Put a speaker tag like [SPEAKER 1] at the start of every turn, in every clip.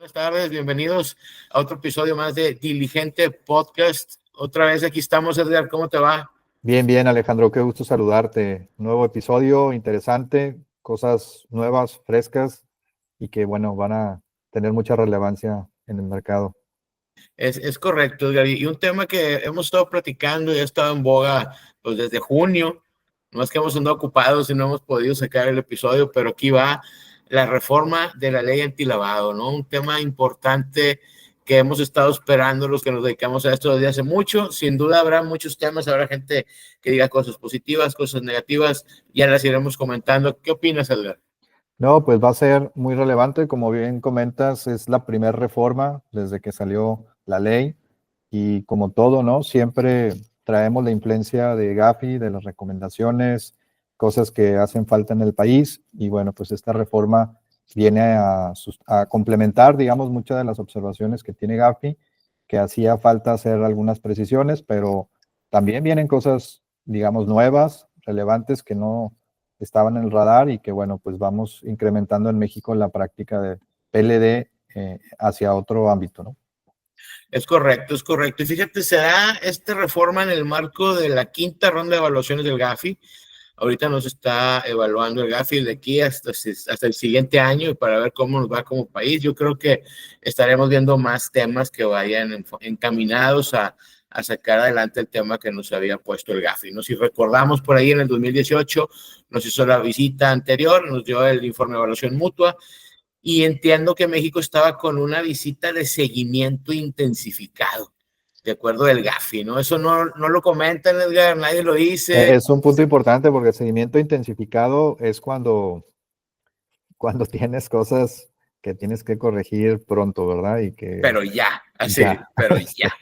[SPEAKER 1] Buenas tardes, bienvenidos a otro episodio más de Diligente Podcast. Otra vez aquí estamos, Edgar, ¿cómo te va?
[SPEAKER 2] Bien, bien, Alejandro, qué gusto saludarte. Nuevo episodio, interesante, cosas nuevas, frescas y que, bueno, van a tener mucha relevancia en el mercado.
[SPEAKER 1] Es correcto, Edgar, y un tema que hemos estado platicando y ha estado en boga pues desde junio. No es que hemos andado ocupados y no hemos podido sacar el episodio, pero aquí va la reforma de la ley antilavado, ¿no? Un tema importante que hemos estado esperando los que nos dedicamos a esto desde hace mucho. Sin duda habrá muchos temas, habrá gente que diga cosas positivas, cosas negativas, ya las iremos comentando. ¿Qué opinas, Edgar?
[SPEAKER 2] No, pues va a ser muy relevante, como bien comentas, es la primera reforma desde que salió la ley y como todo, ¿no? Siempre traemos la influencia de Gafi, de las recomendaciones, cosas que hacen falta en el país y bueno, pues esta reforma viene a complementar, digamos, muchas de las observaciones que tiene Gafi, que hacía falta hacer algunas precisiones, pero también vienen cosas, digamos, nuevas, relevantes que no estaban en el radar y que, bueno, pues vamos incrementando en México la práctica de PLD hacia otro ámbito, ¿no?
[SPEAKER 1] Es correcto, es correcto. Y fíjate, se da esta reforma en el marco de la quinta ronda de evaluaciones del GAFI. Ahorita nos está evaluando el GAFI de aquí hasta el siguiente año y para ver cómo nos va como país. Yo creo que estaremos viendo más temas que vayan encaminados a sacar adelante el tema que nos había puesto el GAFI, ¿no? Si recordamos, por ahí en el 2018 nos hizo la visita anterior, nos dio el informe de evaluación mutua y entiendo que México estaba con una visita de seguimiento intensificado, de acuerdo del GAFI, ¿no? Eso no lo comentan, Edgar, nadie lo dice.
[SPEAKER 2] Es un punto importante porque el seguimiento intensificado es cuando tienes cosas que tienes que corregir pronto, ¿verdad? Y que
[SPEAKER 1] Pero ya, así,
[SPEAKER 2] ya.
[SPEAKER 1] pero ya.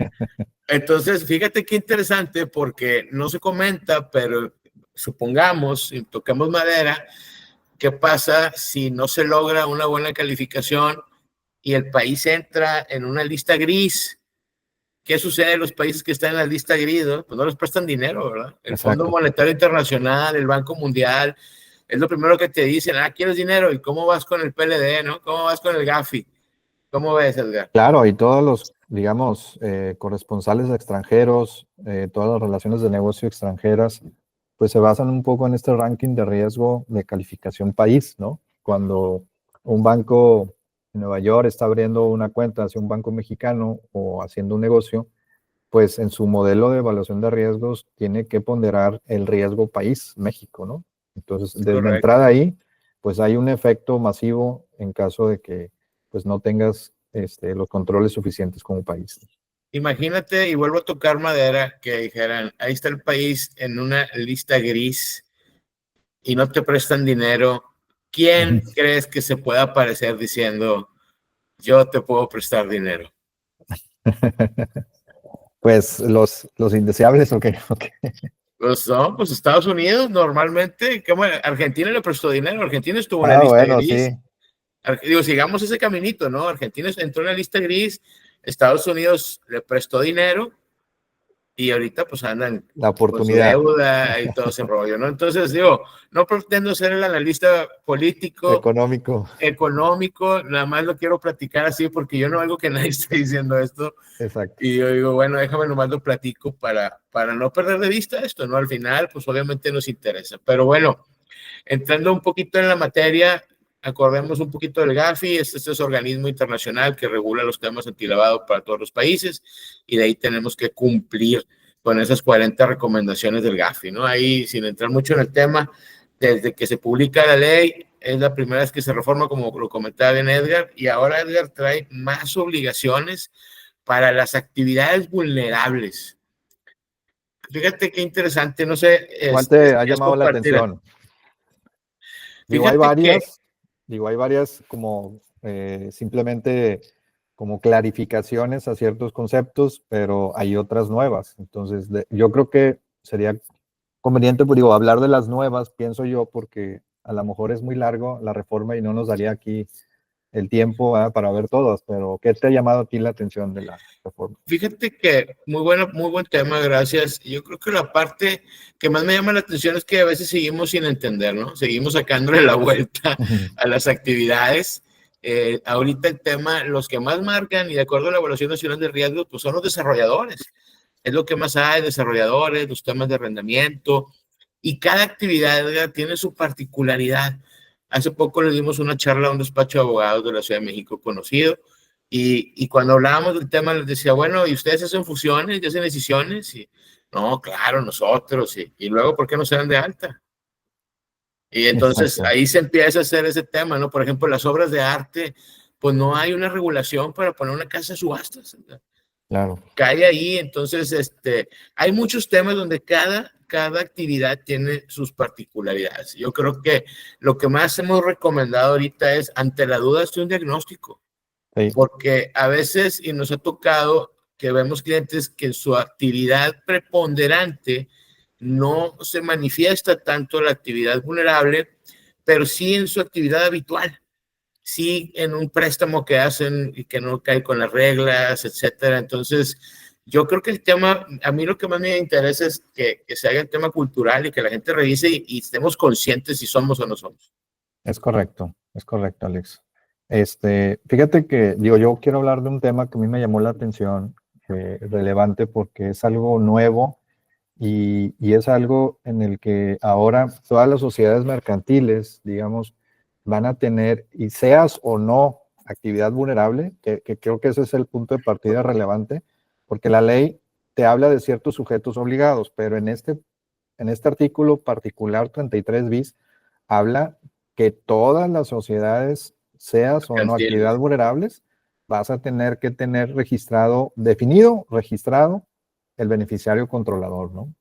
[SPEAKER 1] Entonces, fíjate qué interesante porque no se comenta, pero supongamos, y toquemos madera, ¿qué pasa si no se logra una buena calificación y el país entra en una lista gris? ¿Qué sucede en los países que están en la lista gris? ¿No? Pues no les prestan dinero, ¿verdad? El Fondo
[SPEAKER 2] Exacto.
[SPEAKER 1] Monetario Internacional, el Banco Mundial, es lo primero que te dicen, ¿quieres dinero? ¿Y cómo vas con el PLD, no? ¿Cómo vas con el GAFI? ¿Cómo ves, Edgar?
[SPEAKER 2] Claro, y todos los, digamos, corresponsales extranjeros, todas las relaciones de negocio extranjeras, pues se basan un poco en este ranking de riesgo de calificación país, ¿no? Cuando un banco en Nueva York está abriendo una cuenta hacia un banco mexicano o haciendo un negocio, pues en su modelo de evaluación de riesgos tiene que ponderar el riesgo país, México, ¿no? Entonces, desde
[SPEAKER 1] Correcto.
[SPEAKER 2] entrada ahí, pues hay un efecto masivo en caso de que pues no tengas los controles suficientes como país.
[SPEAKER 1] Imagínate, y vuelvo a tocar madera, que dijeran, ahí está el país en una lista gris y no te prestan dinero. ¿Quién crees que se pueda aparecer diciendo, yo te puedo prestar dinero?
[SPEAKER 2] Pues los indeseables, ¿o qué?
[SPEAKER 1] Pues no, pues Estados Unidos normalmente, Argentina le prestó dinero, Argentina estuvo en la
[SPEAKER 2] Ah,
[SPEAKER 1] lista
[SPEAKER 2] bueno, sí.
[SPEAKER 1] gris. Digo, sigamos ese caminito, ¿no? Argentina entró en la lista gris, Estados Unidos le prestó dinero y ahorita pues andan
[SPEAKER 2] La
[SPEAKER 1] con su
[SPEAKER 2] oportunidad
[SPEAKER 1] deuda y todo ese rollo, ¿no? Entonces, digo, no pretendo ser el analista político,
[SPEAKER 2] económico.
[SPEAKER 1] económico, nada más lo quiero platicar así porque yo no oigo que nadie esté diciendo esto.
[SPEAKER 2] Exacto.
[SPEAKER 1] Y yo digo, bueno, déjame nomás lo platico para no perder de vista esto, ¿no? Al final, pues obviamente nos interesa. Pero bueno, entrando un poquito en la materia, acordemos un poquito del GAFI, este es ese organismo internacional que regula los temas antilavado para todos los países y de ahí tenemos que cumplir con esas 40 recomendaciones del GAFI, ¿no? Ahí, sin entrar mucho en el tema, desde que se publica la ley, es la primera vez que se reforma, como lo comentaba bien Edgar, y ahora Edgar trae más obligaciones para las actividades vulnerables. Fíjate qué interesante, no sé
[SPEAKER 2] ¿Cuál
[SPEAKER 1] si
[SPEAKER 2] te ha
[SPEAKER 1] quieres
[SPEAKER 2] llamado la
[SPEAKER 1] compartir.
[SPEAKER 2] atención? Digo,
[SPEAKER 1] Fíjate que
[SPEAKER 2] hay varias como simplemente como clarificaciones a ciertos conceptos, pero hay otras nuevas. Entonces, yo creo que sería conveniente, pues digo, hablar de las nuevas, pienso yo, porque a lo mejor es muy largo la reforma y no nos daría aquí el tiempo para ver todas, pero ¿qué te ha llamado a ti la atención de la reforma?
[SPEAKER 1] Fíjate que muy buen tema, gracias. Yo creo que la parte que más me llama la atención es que a veces seguimos sin entender, ¿no? Seguimos sacándole la vuelta a las actividades Ahorita el tema, los que más marcan, y de acuerdo a la Evaluación Nacional de Riesgos, pues son los desarrolladores. Es lo que más hay, desarrolladores, los temas de arrendamiento, y cada actividad, ¿verdad?, tiene su particularidad. Hace poco le dimos una charla a un despacho de abogados de la Ciudad de México conocido, y cuando hablábamos del tema les decía, bueno, ¿y ustedes hacen fusiones y hacen decisiones? Y no, claro, nosotros, y luego, ¿por qué no se dan de alta? Y entonces
[SPEAKER 2] Exacto,
[SPEAKER 1] ahí se empieza a hacer ese tema, ¿no? Por ejemplo, las obras de arte, pues no hay una regulación para poner una casa de subastas, ¿verdad?
[SPEAKER 2] claro.
[SPEAKER 1] Cae ahí, entonces hay muchos temas donde cada actividad tiene sus particularidades. Yo creo que lo que más hemos recomendado ahorita es, ante la duda, hacer un diagnóstico,
[SPEAKER 2] Sí,
[SPEAKER 1] porque a veces, y nos ha tocado que vemos clientes que su actividad preponderante no se manifiesta tanto la actividad vulnerable, pero sí en su actividad habitual, sí en un préstamo que hacen y que no cae con las reglas, etcétera. Entonces, yo creo que el tema, a mí lo que más me interesa es que se haga el tema cultural y que la gente revise y estemos conscientes si somos o no somos.
[SPEAKER 2] es correcto, Alex. Fíjate que, digo, yo quiero hablar de un tema que a mí me llamó la atención, relevante porque es algo nuevo y es algo en el que ahora todas las sociedades mercantiles, digamos, van a tener, y seas o no actividad vulnerable, que creo que ese es el punto de partida relevante, porque la ley te habla de ciertos sujetos obligados, pero en este artículo particular 33 bis habla que todas las sociedades, seas o no actividad
[SPEAKER 1] Mercantiles.
[SPEAKER 2] vulnerables, vas a tener que tener registrado, definido, registrado el beneficiario controlador, ¿no?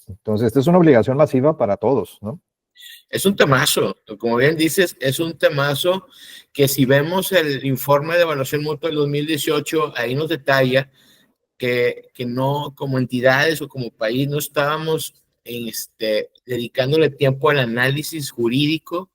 [SPEAKER 2] Entonces, esta es una obligación masiva para todos, ¿no?
[SPEAKER 1] Es un temazo, como bien dices, es un temazo que si vemos el informe de evaluación mutua del 2018, ahí nos detalla que no, como entidades o como país, no estábamos dedicándole tiempo al análisis jurídico,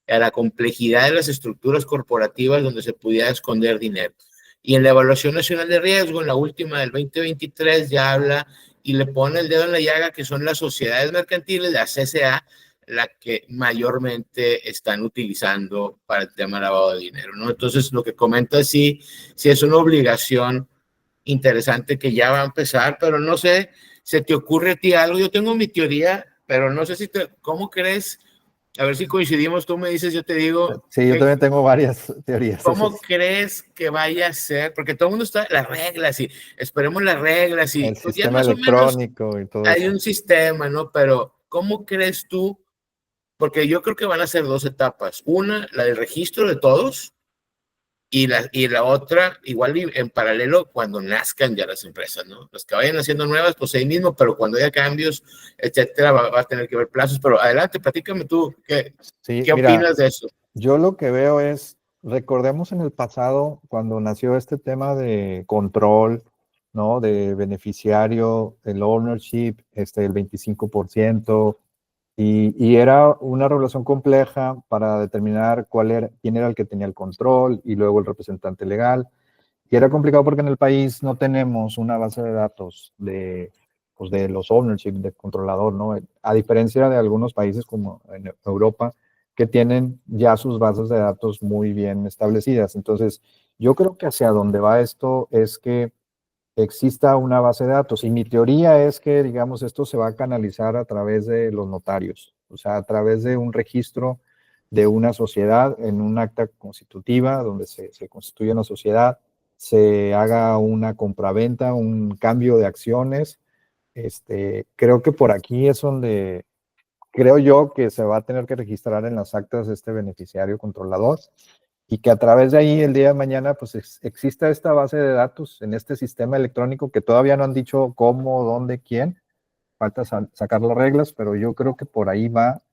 [SPEAKER 1] a la complejidad de las estructuras corporativas donde se pudiera esconder dinero. Y en la Evaluación Nacional de Riesgo, en la última del 2023, ya habla y le pone el dedo en la llaga que son las sociedades mercantiles, la CCA, la que mayormente están utilizando para el tema de lavado de dinero, ¿no? Entonces, lo que comenta sí es una obligación interesante que ya va a empezar, pero no sé, ¿se te ocurre a ti algo? Yo tengo mi teoría, pero no sé ¿cómo crees? A ver si coincidimos, tú me dices, yo te digo,
[SPEAKER 2] Sí, yo también tengo varias teorías.
[SPEAKER 1] ¿cómo crees que vaya a ser? Porque todo el mundo está, las reglas y esperemos las reglas y
[SPEAKER 2] El
[SPEAKER 1] pues ya
[SPEAKER 2] sistema
[SPEAKER 1] más o menos
[SPEAKER 2] electrónico y todo
[SPEAKER 1] hay
[SPEAKER 2] eso.
[SPEAKER 1] un sistema, ¿no? Pero ¿cómo crees tú? Porque yo creo que van a ser dos etapas. Una, la del registro de todos, y la otra, igual en paralelo, cuando nazcan ya las empresas, ¿no? Las que vayan haciendo nuevas, pues ahí mismo, pero cuando haya cambios, etcétera, va a tener que ver plazos. Pero adelante, platícame tú,
[SPEAKER 2] Sí,
[SPEAKER 1] ¿qué
[SPEAKER 2] mira,
[SPEAKER 1] opinas de eso?
[SPEAKER 2] yo lo que veo es, recordemos en el pasado cuando nació este tema de control, ¿no? De beneficiario, el ownership, el 25%, y era una regulación compleja para determinar quién era el que tenía el control y luego el representante legal. Y era complicado porque en el país no tenemos una base de datos pues de los ownership, de controlador, ¿no? A diferencia de algunos países como en Europa, que tienen ya sus bases de datos muy bien establecidas. Entonces, yo creo que hacia donde va esto es que exista una base de datos. Y mi teoría es que, digamos, esto se va a canalizar a través de los notarios, o sea, a través de un registro de una sociedad en un acta constitutiva donde se constituye una sociedad, se haga una compraventa, un cambio de acciones. Creo que por aquí es donde creo yo que se va a tener que registrar en las actas este beneficiario controlador y que a través de ahí el día de mañana pues exista esta base de datos en este sistema electrónico que todavía no han dicho cómo, dónde, quién, falta sacar las reglas, pero yo creo que por ahí va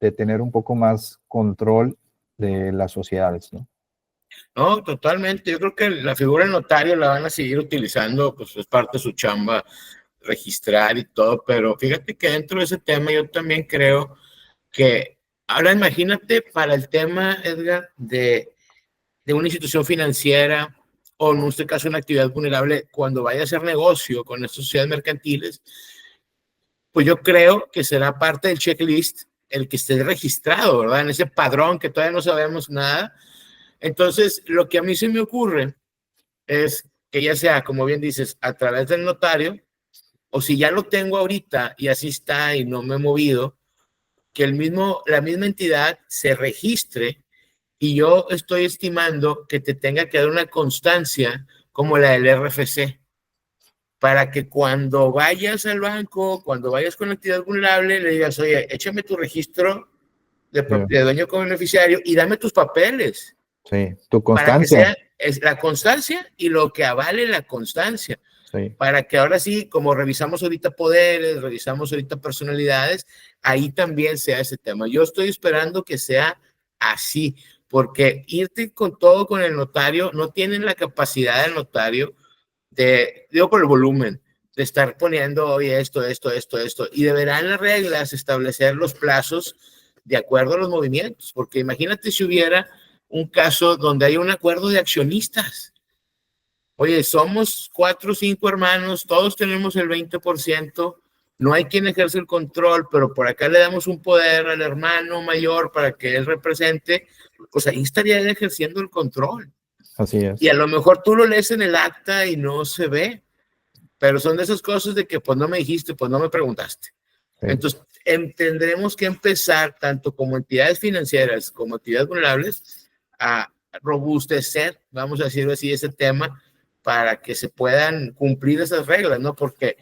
[SPEAKER 2] de tener un poco más control de las sociedades, ¿no?
[SPEAKER 1] No, totalmente. Yo creo que la figura del notario la van a seguir utilizando, pues es parte de su chamba registrar y todo, pero fíjate que dentro de ese tema yo también creo que, ahora imagínate para el tema, Edgar, de una institución financiera o en este caso una actividad vulnerable, cuando vaya a hacer negocio con estas sociedades mercantiles, pues yo creo que será parte del checklist el que esté registrado, ¿verdad? En ese padrón que todavía no sabemos nada, Entonces, lo que a mí se me ocurre es que ya sea, como bien dices, a través del notario, o si ya lo tengo ahorita y así está y no me he movido, que la misma entidad se registre y yo estoy estimando que te tenga que dar una constancia como la del RFC, para que cuando vayas al banco, cuando vayas con la actividad vulnerable, le digas, oye, échame tu registro de dueño como beneficiario y dame tus papeles.
[SPEAKER 2] Sí, tu
[SPEAKER 1] Para que
[SPEAKER 2] constancia.
[SPEAKER 1] sea la constancia y lo que avale la constancia.
[SPEAKER 2] Sí.
[SPEAKER 1] Para que ahora sí, como revisamos ahorita poderes, revisamos ahorita personalidades, ahí también sea ese tema. Yo estoy esperando que sea así, porque irte con todo con el notario, no tienen la capacidad del notario digo por el volumen, de estar poniendo, oye, esto, y deberán las reglas establecer los plazos de acuerdo a los movimientos, porque imagínate si hubiera un caso donde hay un acuerdo de accionistas. Oye, somos 4 o 5 hermanos, todos tenemos el 20%, no hay quien ejerce el control, pero por acá le damos un poder al hermano mayor para que él represente, pues ahí estaría él ejerciendo el control.
[SPEAKER 2] Así es.
[SPEAKER 1] Y a lo mejor tú lo lees en el acta y no se ve, pero son de esas cosas de que pues no me dijiste, pues no me preguntaste. Sí. Entonces, tendremos que empezar, tanto como entidades financieras como entidades vulnerables, a robustecer, vamos a decirlo así, ese tema para que se puedan cumplir esas reglas, ¿no? Porque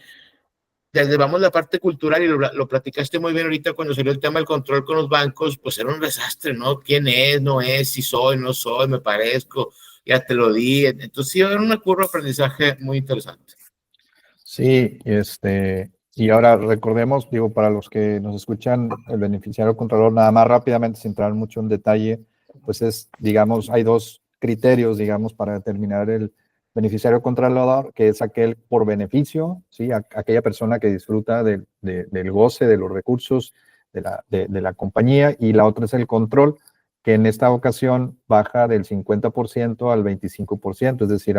[SPEAKER 1] desde, vamos, la parte cultural, y lo platicaste muy bien ahorita cuando salió el tema del control con los bancos, pues era un desastre, ¿no? ¿Quién es? ¿No es? ¿Si soy? ¿No soy? ¿Me parezco? Ya te lo di. Entonces sí, era una curva de aprendizaje muy interesante.
[SPEAKER 2] Sí, y ahora recordemos, digo, para los que nos escuchan, el beneficiario controlador, nada más rápidamente, sin entrar mucho en detalle, pues es, digamos, hay dos criterios, digamos, para determinar el beneficiario controlador, que es aquel por beneficio, ¿sí? Aquella persona que disfruta del goce de los recursos de la compañía, y la otra es el control, que en esta ocasión baja del 50% al 25%, es decir,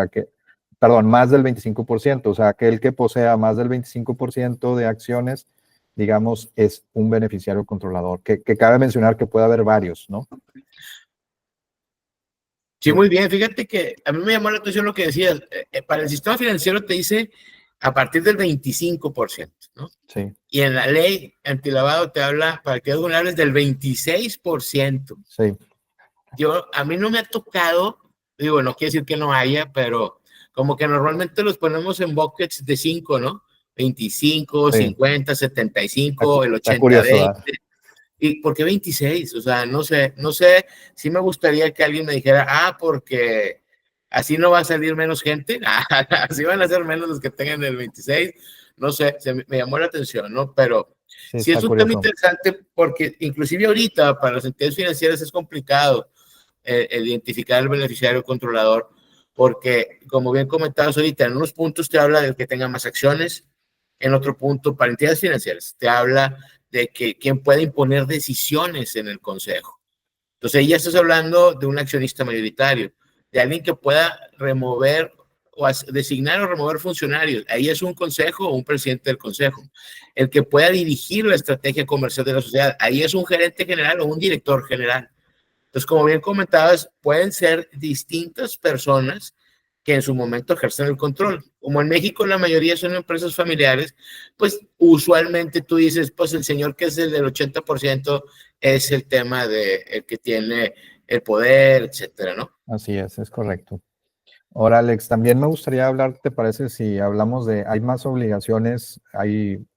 [SPEAKER 2] más del 25%, o sea, aquel que posea más del 25% de acciones, digamos, es un beneficiario controlador, que cabe mencionar que puede haber varios, ¿no?
[SPEAKER 1] Sí, muy bien. Fíjate que a mí me llamó la atención lo que decías. Para el sistema financiero te dice a partir del 25%, ¿no?
[SPEAKER 2] Sí.
[SPEAKER 1] Y en la ley antilavado te habla para actividades vulnerables del 26%.
[SPEAKER 2] Sí.
[SPEAKER 1] A mí no me ha tocado, digo, no quiere decir que no haya, pero como que normalmente los ponemos en buckets de 5, ¿no? 25, sí. 50, 75, el 80, curioso, 20. ¿Y por qué 26? O sea, no sé, sí me gustaría que alguien me dijera, porque así no va a salir menos gente, así van a ser menos los que tengan el 26, no sé, me llamó la atención, ¿no? Pero sí es un tema interesante, porque inclusive ahorita para las entidades financieras es complicado identificar el beneficiario controlador, porque como bien comentabas ahorita, en unos puntos te habla del que tenga más acciones, en otro punto para entidades financieras te habla de que quien puede imponer decisiones en el consejo. Entonces ahí ya estás hablando de un accionista mayoritario, de alguien que pueda remover o designar o remover funcionarios. Ahí es un consejo o un presidente del consejo. El que pueda dirigir la estrategia comercial de la sociedad, ahí es un gerente general o un director general. Entonces, como bien comentabas, pueden ser distintas personas que en su momento ejercen el control. Como en México la mayoría son empresas familiares, pues usualmente tú dices, pues el señor que es el del 80% es el tema de el que tiene el poder, etcétera, ¿no?
[SPEAKER 2] Así es correcto. Ahora, Alex, también me gustaría hablar, ¿te parece si hablamos hay más obligaciones?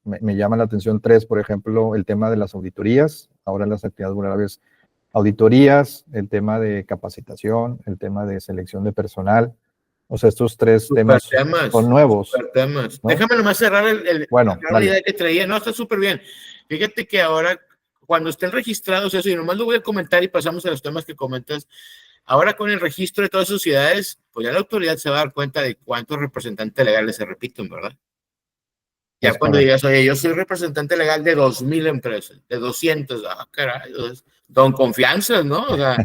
[SPEAKER 2] Me llama la atención 3, por ejemplo, el tema de las auditorías, ahora las actividades vulnerables, auditorías, el tema de capacitación, el tema de selección de personal. O sea, estos 3 temas son nuevos.
[SPEAKER 1] Temas. ¿No? Déjame nomás cerrar
[SPEAKER 2] la
[SPEAKER 1] idea que traía. No, está súper bien. Fíjate que ahora, cuando estén registrados eso, y nomás lo voy a comentar y pasamos a los temas que comentas. Ahora con el registro de todas las sociedades, pues ya la autoridad se va a dar cuenta de cuántos representantes legales se repiten, ¿verdad? Ya es cuando digas, oye, yo soy representante legal de 2,000 empresas, de 200, caray, don confianza, ¿no? O sea,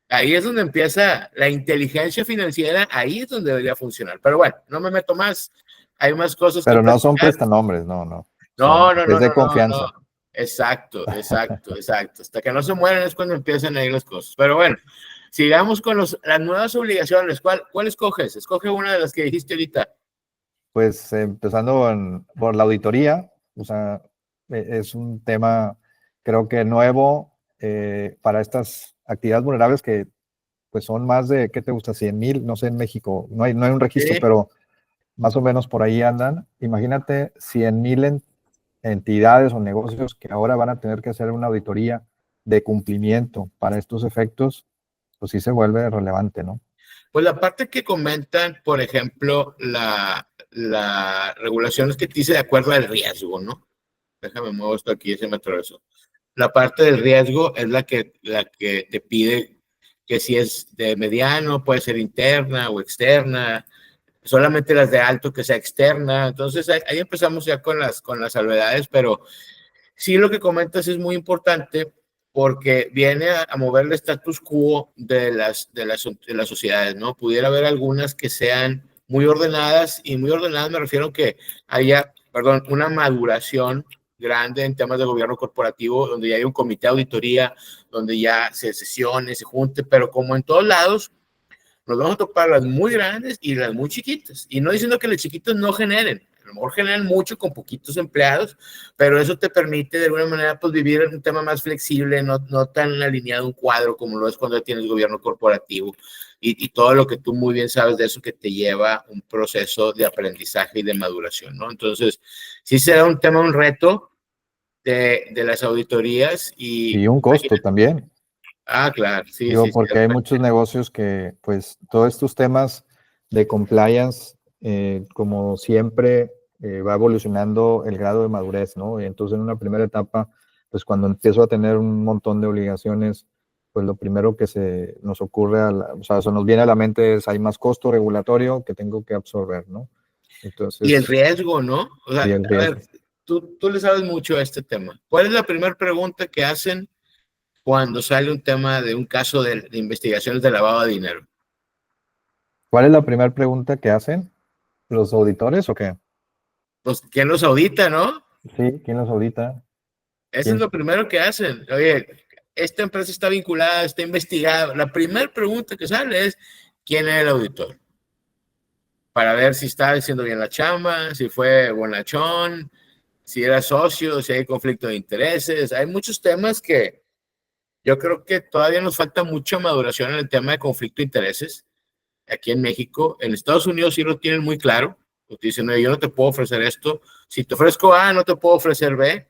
[SPEAKER 1] ahí es donde empieza la inteligencia financiera, ahí es donde debería funcionar. Pero bueno, no me meto más, hay más cosas.
[SPEAKER 2] Pero no son prestanombres, no.
[SPEAKER 1] No.
[SPEAKER 2] Es de confianza.
[SPEAKER 1] No. Exacto. Hasta que no se mueren es cuando empiezan a ir las cosas. Pero bueno, Sigamos con las nuevas obligaciones. ¿Cuál escoges? Escoge una de las que dijiste ahorita.
[SPEAKER 2] Pues empezando por la auditoría, o sea, es un tema creo que nuevo para estas actividades vulnerables que pues son más de, ¿qué te gusta? 100,000, no sé, en México, no hay un registro,
[SPEAKER 1] Sí.
[SPEAKER 2] pero más o menos por ahí andan. Imagínate 100,000 entidades o negocios que ahora van a tener que hacer una auditoría de cumplimiento para estos efectos, pues sí se vuelve relevante, ¿no?
[SPEAKER 1] Pues la parte que comentan, por ejemplo, la regulación es que te dice de acuerdo al riesgo, ¿no? Déjame muevo esto aquí, se me atravesó. La parte del riesgo es la que te pide que si es de mediano, puede ser interna o externa, solamente las de alto que sea externa. Entonces ahí empezamos ya con las salvedades, pero sí lo que comentas es muy importante porque viene a mover el status quo de las sociedades, ¿no? Pudiera haber algunas que sean muy ordenadas, y muy ordenadas me refiero a que haya, perdón, una maduración grande en temas de gobierno corporativo, donde ya hay un comité de auditoría, donde ya se sesione, se junte, pero como en todos lados, nos vamos a topar las muy grandes y las muy chiquitas. Y no diciendo que las chiquitas no generen, a lo mejor generan mucho con poquitos empleados, pero eso te permite de alguna manera pues vivir en un tema más flexible, no tan alineado un cuadro como lo es cuando tienes gobierno corporativo y todo lo que tú muy bien sabes de eso, que te lleva un proceso de aprendizaje y de maduración, ¿no? Entonces, sí será un tema, un reto de las auditorías
[SPEAKER 2] Y un costo también.
[SPEAKER 1] Claro, sí,
[SPEAKER 2] Digo,
[SPEAKER 1] sí, sí.
[SPEAKER 2] porque hay muchos negocios que, pues, todos estos temas de compliance, como siempre, va evolucionando el grado de madurez, ¿no? Y entonces, en una primera etapa, pues, cuando empiezo a tener un montón de obligaciones, pues, lo primero que se nos ocurre, o sea, se nos viene a la mente es, hay más costo regulatorio que tengo que absorber, ¿no?
[SPEAKER 1] Y el
[SPEAKER 2] Entonces,
[SPEAKER 1] riesgo, ¿no? O sea,
[SPEAKER 2] y el
[SPEAKER 1] a ver,
[SPEAKER 2] riesgo.
[SPEAKER 1] tú le sabes mucho a este tema. ¿Cuál es la primera pregunta que hacen cuando sale un tema de un caso de investigaciones de lavado de dinero?
[SPEAKER 2] ¿Cuál es la primera pregunta que hacen los auditores o qué?
[SPEAKER 1] Pues, ¿quién los audita, no?
[SPEAKER 2] Sí, ¿quién los audita?
[SPEAKER 1] Eso es
[SPEAKER 2] ¿Quién?
[SPEAKER 1] lo primero que hacen. Oye, esta empresa está vinculada, está investigada. La primera pregunta que sale es, ¿quién es el auditor? Para ver si está haciendo bien la chamba, si fue bonachón, si era socio, si hay conflicto de intereses. Hay muchos temas que yo creo que todavía nos falta mucha maduración en el tema de conflicto de intereses. Aquí en México, en Estados Unidos sí lo tienen muy claro. Te dicen, no, yo no te puedo ofrecer esto. Si te ofrezco A, no te puedo ofrecer B.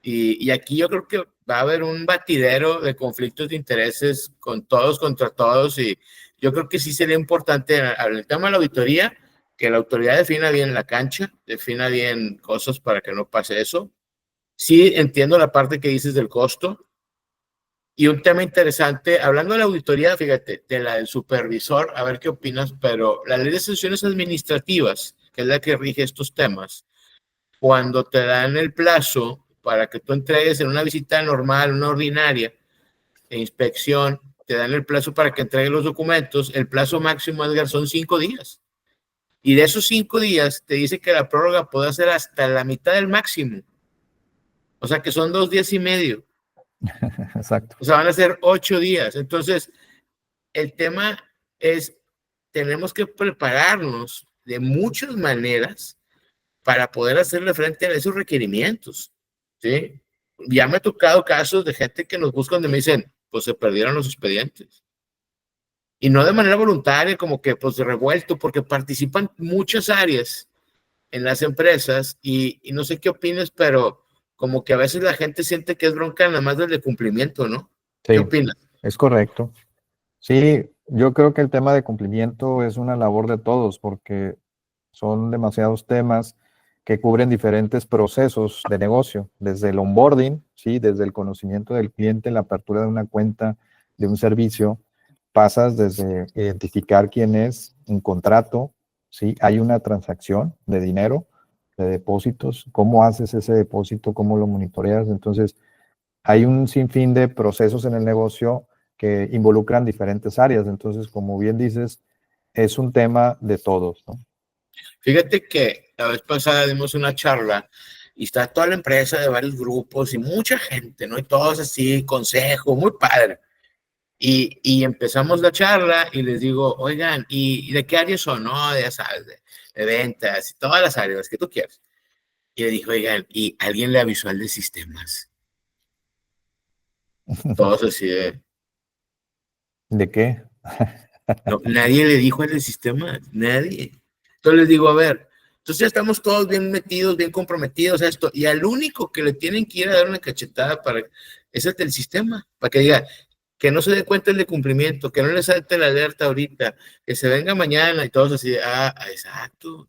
[SPEAKER 1] Y aquí yo creo que va a haber un batidero de conflictos de intereses con todos contra todos. Y yo creo que sí sería importante en el tema de la auditoría, que la autoridad defina bien la cancha, defina bien cosas para que no pase eso. Sí entiendo la parte que dices del costo. Y un tema interesante, hablando de la auditoría, fíjate, de la del supervisor, a ver qué opinas, pero la ley de sanciones administrativas, que es la que rige estos temas, cuando te dan el plazo para que tú entregues en una visita normal, una ordinaria, de inspección, te dan el plazo para que entregues los documentos, el plazo máximo, Edgar, son 5 días. Y de esos 5 días te dice que la prórroga puede ser hasta la mitad del máximo. O sea que son 2 días y medio.
[SPEAKER 2] Exacto.
[SPEAKER 1] O sea, van a ser 8 días. Entonces, el tema es, tenemos que prepararnos de muchas maneras para poder hacerle frente a esos requerimientos, ¿sí? Ya me ha tocado casos de gente que nos buscan donde me dicen, pues se perdieron los expedientes. Y no de manera voluntaria, como que pues revuelto, porque participan muchas áreas en las empresas y no sé qué opinas, pero como que a veces la gente siente que es bronca nada más del cumplimiento, ¿no? ¿Qué
[SPEAKER 2] Sí,
[SPEAKER 1] opinas?
[SPEAKER 2] es correcto. Sí, yo creo que el tema de cumplimiento es una labor de todos porque son demasiados temas que cubren diferentes procesos de negocio, desde el onboarding, sí, desde el conocimiento del cliente, la apertura de una cuenta, de un servicio, pasas desde identificar quién es, un contrato, sí, hay una transacción de dinero, de depósitos, cómo haces ese depósito, cómo lo monitoreas. Entonces, hay un sinfín de procesos en el negocio que involucran diferentes áreas. Entonces, como bien dices, es un tema de todos, ¿no?
[SPEAKER 1] Fíjate que la vez pasada dimos una charla y está toda la empresa de varios grupos y mucha gente, ¿no? Y todos así, consejo, muy padre. Y empezamos la charla y les digo, oigan, ¿y de qué áreas son? No, ya sabes, de ventas, todas las áreas que tú quieras. Y le dije, oigan, ¿y alguien le avisó al de sistemas? Todos así de,
[SPEAKER 2] ¿De qué?
[SPEAKER 1] no, nadie le dijo al de sistemas, nadie. Entonces les digo, a ver, entonces ya estamos todos bien metidos, bien comprometidos a esto, y al único que le tienen que ir a dar una cachetada es el del sistema, para que diga, que no se dé cuenta el de cumplimiento, que no le salte la alerta ahorita, que se venga mañana y todos así, exacto,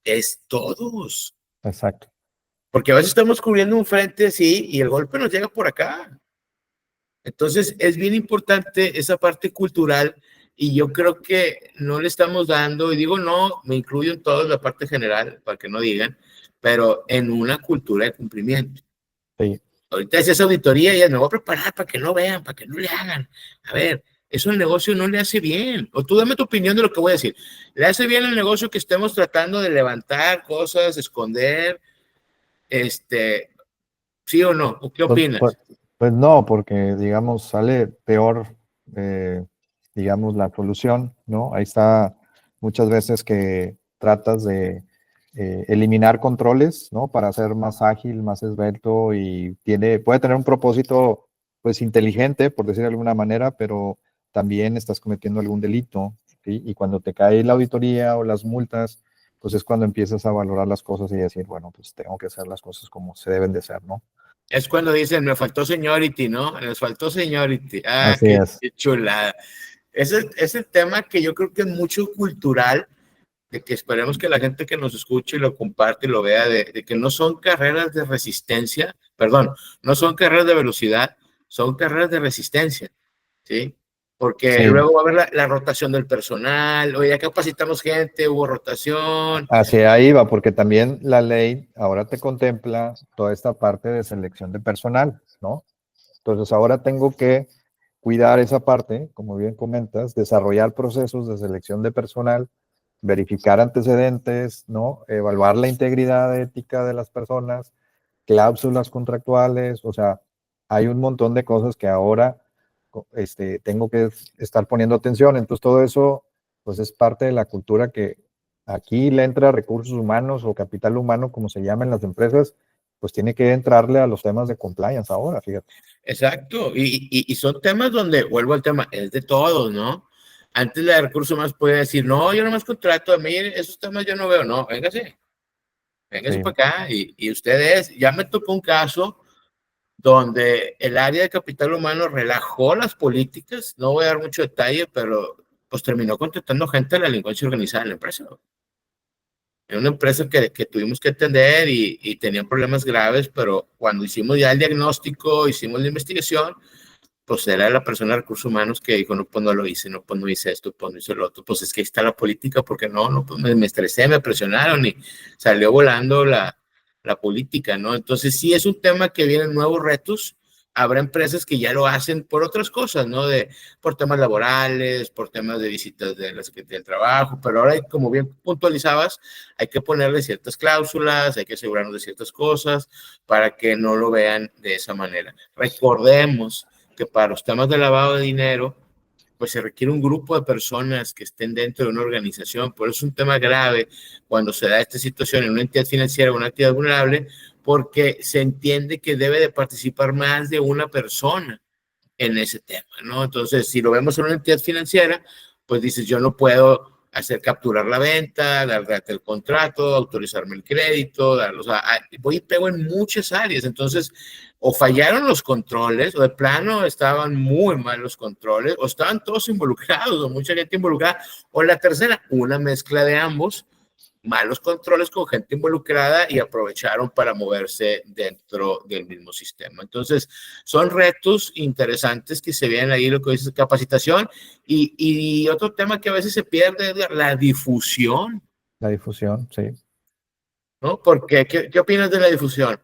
[SPEAKER 1] es todos.
[SPEAKER 2] Exacto.
[SPEAKER 1] Porque a veces estamos cubriendo un frente así y el golpe nos llega por acá. Entonces es bien importante esa parte cultural y yo creo que no le estamos dando, y digo no, me incluyo en toda la parte general, para que no digan, pero en una cultura de cumplimiento.
[SPEAKER 2] Sí.
[SPEAKER 1] Ahorita es esa auditoría y ya me voy a preparar para que no vean, para que no le hagan. A ver, eso el negocio no le hace bien. O tú dame tu opinión de lo que voy a decir. ¿Le hace bien el negocio que estemos tratando de levantar cosas, esconder? ¿Sí o no? ¿O qué
[SPEAKER 2] Pues, pues,
[SPEAKER 1] opinas?
[SPEAKER 2] pues no, porque digamos sale peor, eh, digamos, la solución, ¿no? Ahí está muchas veces que tratas de eliminar controles, ¿no? Para ser más ágil, más esbelto y puede tener un propósito, pues, inteligente, por decir de alguna manera, pero también estás cometiendo algún delito, ¿sí? Y cuando te cae la auditoría o las multas, pues es cuando empiezas a valorar las cosas y decir, bueno, pues tengo que hacer las cosas como se deben de ser, ¿no?
[SPEAKER 1] Es cuando dicen, me faltó seniority, ¿no? Me faltó seniority.
[SPEAKER 2] Así es.
[SPEAKER 1] Qué chulada. Es el tema que yo creo que es mucho cultural, de que esperemos que la gente que nos escuche y lo comparte y lo vea, de que no son carreras de resistencia, perdón, no son carreras de velocidad, son carreras de resistencia, ¿sí? Porque
[SPEAKER 2] Sí,
[SPEAKER 1] luego va a haber la rotación del personal, oye, ya capacitamos gente, hubo rotación.
[SPEAKER 2] hacia ahí va, porque también la ley ahora te contempla toda esta parte de selección de personal, ¿no? Entonces ahora tengo que cuidar esa parte, como bien comentas, desarrollar procesos de selección de personal, verificar antecedentes, ¿no? Evaluar la integridad ética de las personas, cláusulas contractuales, o sea, hay un montón de cosas que ahora tengo que estar poniendo atención. Entonces todo eso, pues es parte de la cultura que aquí le entra recursos humanos o capital humano, como se llama en las empresas, pues tiene que entrarle a los temas de compliance ahora, fíjate.
[SPEAKER 1] Exacto, y son temas donde, vuelvo al tema, es de todos, ¿no? Antes la de recursos humanos podía decir, no, yo nomás contrato, a mí esos temas yo no veo, no, véngase
[SPEAKER 2] Sí,
[SPEAKER 1] para acá, y ustedes, ya me tocó un caso donde el área de capital humano relajó las políticas, no voy a dar mucho detalle, pero pues terminó contratando gente de la delincuencia organizada en la empresa. Era una empresa que tuvimos que atender y tenían problemas graves, pero cuando hicimos ya el diagnóstico, hicimos la investigación, pues era la persona de recursos humanos que dijo, no, pues no lo hice, no, pues no hice esto, pues no hice lo otro, pues es que ahí está la política, porque no, pues me estresé, me presionaron y salió volando la política, ¿no? Entonces sí es un tema que vienen nuevos retos, habrá empresas que ya lo hacen por otras cosas, ¿no? Por temas laborales, por temas de visitas de la Secretaría del Trabajo, pero ahora, como bien puntualizabas, hay que ponerle ciertas cláusulas, hay que asegurarnos de ciertas cosas para que no lo vean de esa manera. Recordemos que para los temas de lavado de dinero, pues se requiere un grupo de personas que estén dentro de una organización. Por eso es un tema grave cuando se da esta situación en una entidad financiera o una entidad vulnerable, porque se entiende que debe de participar más de una persona en ese tema, ¿no? Entonces, si lo vemos en una entidad financiera, pues dices, yo no puedo hacer capturar la venta, darte el contrato, autorizarme el crédito, o sea, voy y pego en muchas áreas. Entonces, o fallaron los controles, o de plano estaban muy mal los controles, o estaban todos involucrados, o mucha gente involucrada, o la tercera, una mezcla de ambos, malos controles con gente involucrada y aprovecharon para moverse dentro del mismo sistema. Entonces, son retos interesantes que se vienen ahí, lo que dices, capacitación y otro tema que a veces se pierde es la difusión,
[SPEAKER 2] la difusión, sí.
[SPEAKER 1] ¿no? Porque, ¿qué opinas de la difusión?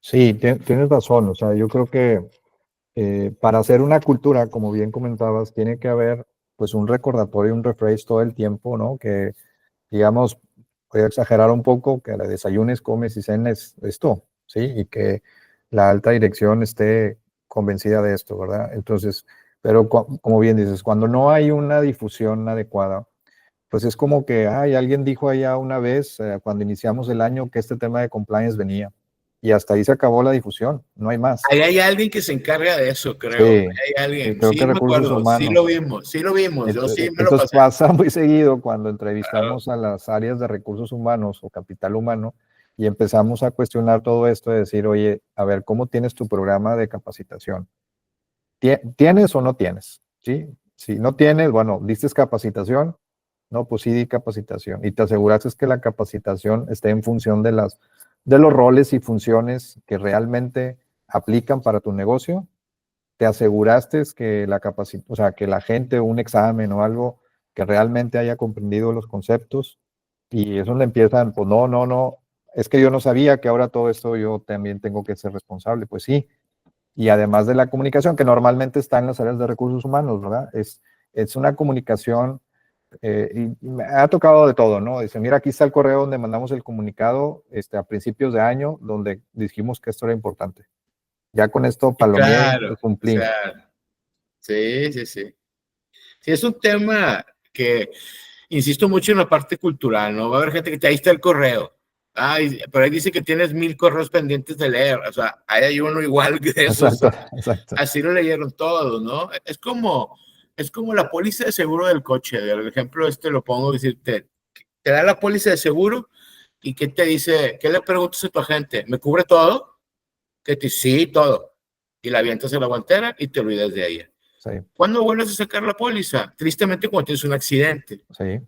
[SPEAKER 2] Sí, tienes razón. O sea, yo creo que para hacer una cultura, como bien comentabas, tiene que haber pues un recordatorio, un refresh todo el tiempo, ¿no? Que, digamos, voy a exagerar un poco, que le desayunes, comes y cenes esto, ¿sí? Y que la alta dirección esté convencida de esto, ¿verdad? Entonces, Pero como bien dices, cuando no hay una difusión adecuada, pues es como que alguien dijo allá una vez, cuando iniciamos el año, que este tema de compliance venía. Y hasta ahí se acabó la difusión, no hay más.
[SPEAKER 1] Ahí hay alguien que se encarga de eso, creo.
[SPEAKER 2] Sí,
[SPEAKER 1] Hay
[SPEAKER 2] sí,
[SPEAKER 1] alguien,
[SPEAKER 2] creo
[SPEAKER 1] sí
[SPEAKER 2] que
[SPEAKER 1] me
[SPEAKER 2] recursos
[SPEAKER 1] acuerdo,
[SPEAKER 2] humanos.
[SPEAKER 1] sí lo vimos, yo sí me lo
[SPEAKER 2] Entonces
[SPEAKER 1] pasé.
[SPEAKER 2] pasa muy seguido cuando
[SPEAKER 1] Claro.
[SPEAKER 2] entrevistamos a las áreas de recursos humanos o capital humano y empezamos a cuestionar todo esto de decir, oye, a ver, ¿cómo tienes tu programa de capacitación? ¿Tienes o no tienes? ¿Sí? Si no tienes, bueno, ¿diste capacitación? No, pues sí di capacitación. Y te aseguraste que la capacitación esté en función de los roles y funciones que realmente aplican para tu negocio. Te aseguraste que o sea, que la gente, un examen o algo, que realmente haya comprendido los conceptos. Y eso le empiezan, pues no, es que yo no sabía que ahora todo esto yo también tengo que ser responsable. Pues sí, y además de la comunicación, que normalmente está en las áreas de recursos humanos, ¿verdad? Es una comunicación, y me ha tocado de todo, ¿no? Dice, mira, aquí está el correo donde mandamos el comunicado a principios de año, donde dijimos que esto era importante. Ya con esto
[SPEAKER 1] Y
[SPEAKER 2] palomeé
[SPEAKER 1] claro,
[SPEAKER 2] y
[SPEAKER 1] o
[SPEAKER 2] cumplí.
[SPEAKER 1] sea, sí, sí, sí. Sí, es un tema que insisto mucho en la parte cultural, ¿no? Va a haber gente que te ahí está el correo. Ay, pero ahí dice que tienes 1000 correos pendientes de leer. O sea, ahí hay uno igual que de esos.
[SPEAKER 2] Exacto, exacto.
[SPEAKER 1] Así lo leyeron todos, ¿no? Es como la póliza de seguro del coche. El ejemplo lo pongo, decir, te da la póliza de seguro y ¿qué te dice? ¿Qué le preguntas a tu agente? ¿Me cubre todo? Que te sí, todo. Y la avientas en la guantera y te olvidas de ella.
[SPEAKER 2] Sí,
[SPEAKER 1] ¿Cuándo vuelves a sacar la póliza? Tristemente cuando tienes un accidente.
[SPEAKER 2] sí.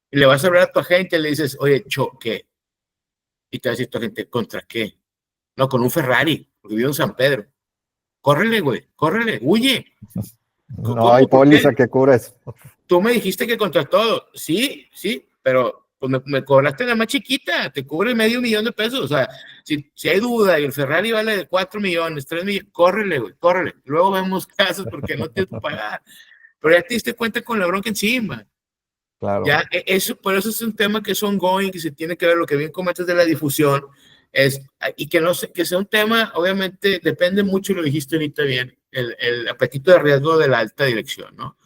[SPEAKER 1] Y le vas a hablar a tu agente y le dices, oye, choqué. Y te va a decir tu agente, ¿contra qué? No, con un Ferrari, porque vivo en San Pedro. Córrele, güey, córrele, huye.
[SPEAKER 2] No hay
[SPEAKER 1] ¿Cómo? ¿Por qué?
[SPEAKER 2] póliza que cubra eso.
[SPEAKER 1] Tú me dijiste que contra todo. Sí, sí, pero pues me cobraste la más chiquita, te cubre $500,000. O sea, si hay duda y el Ferrari vale de 4 millones, 3 millones, córrele, güey, córrele. Luego vemos casos porque no tienes que pagar. Pero ya te diste cuenta con la bronca encima.
[SPEAKER 2] Claro.
[SPEAKER 1] Ya, eso, por eso es un tema que es ongoing, que se tiene que ver lo que bien comentas de la difusión, y que, no sé, que sea un tema, obviamente, depende mucho, lo dijiste ahorita bien, el apetito de riesgo de la alta dirección, ¿no?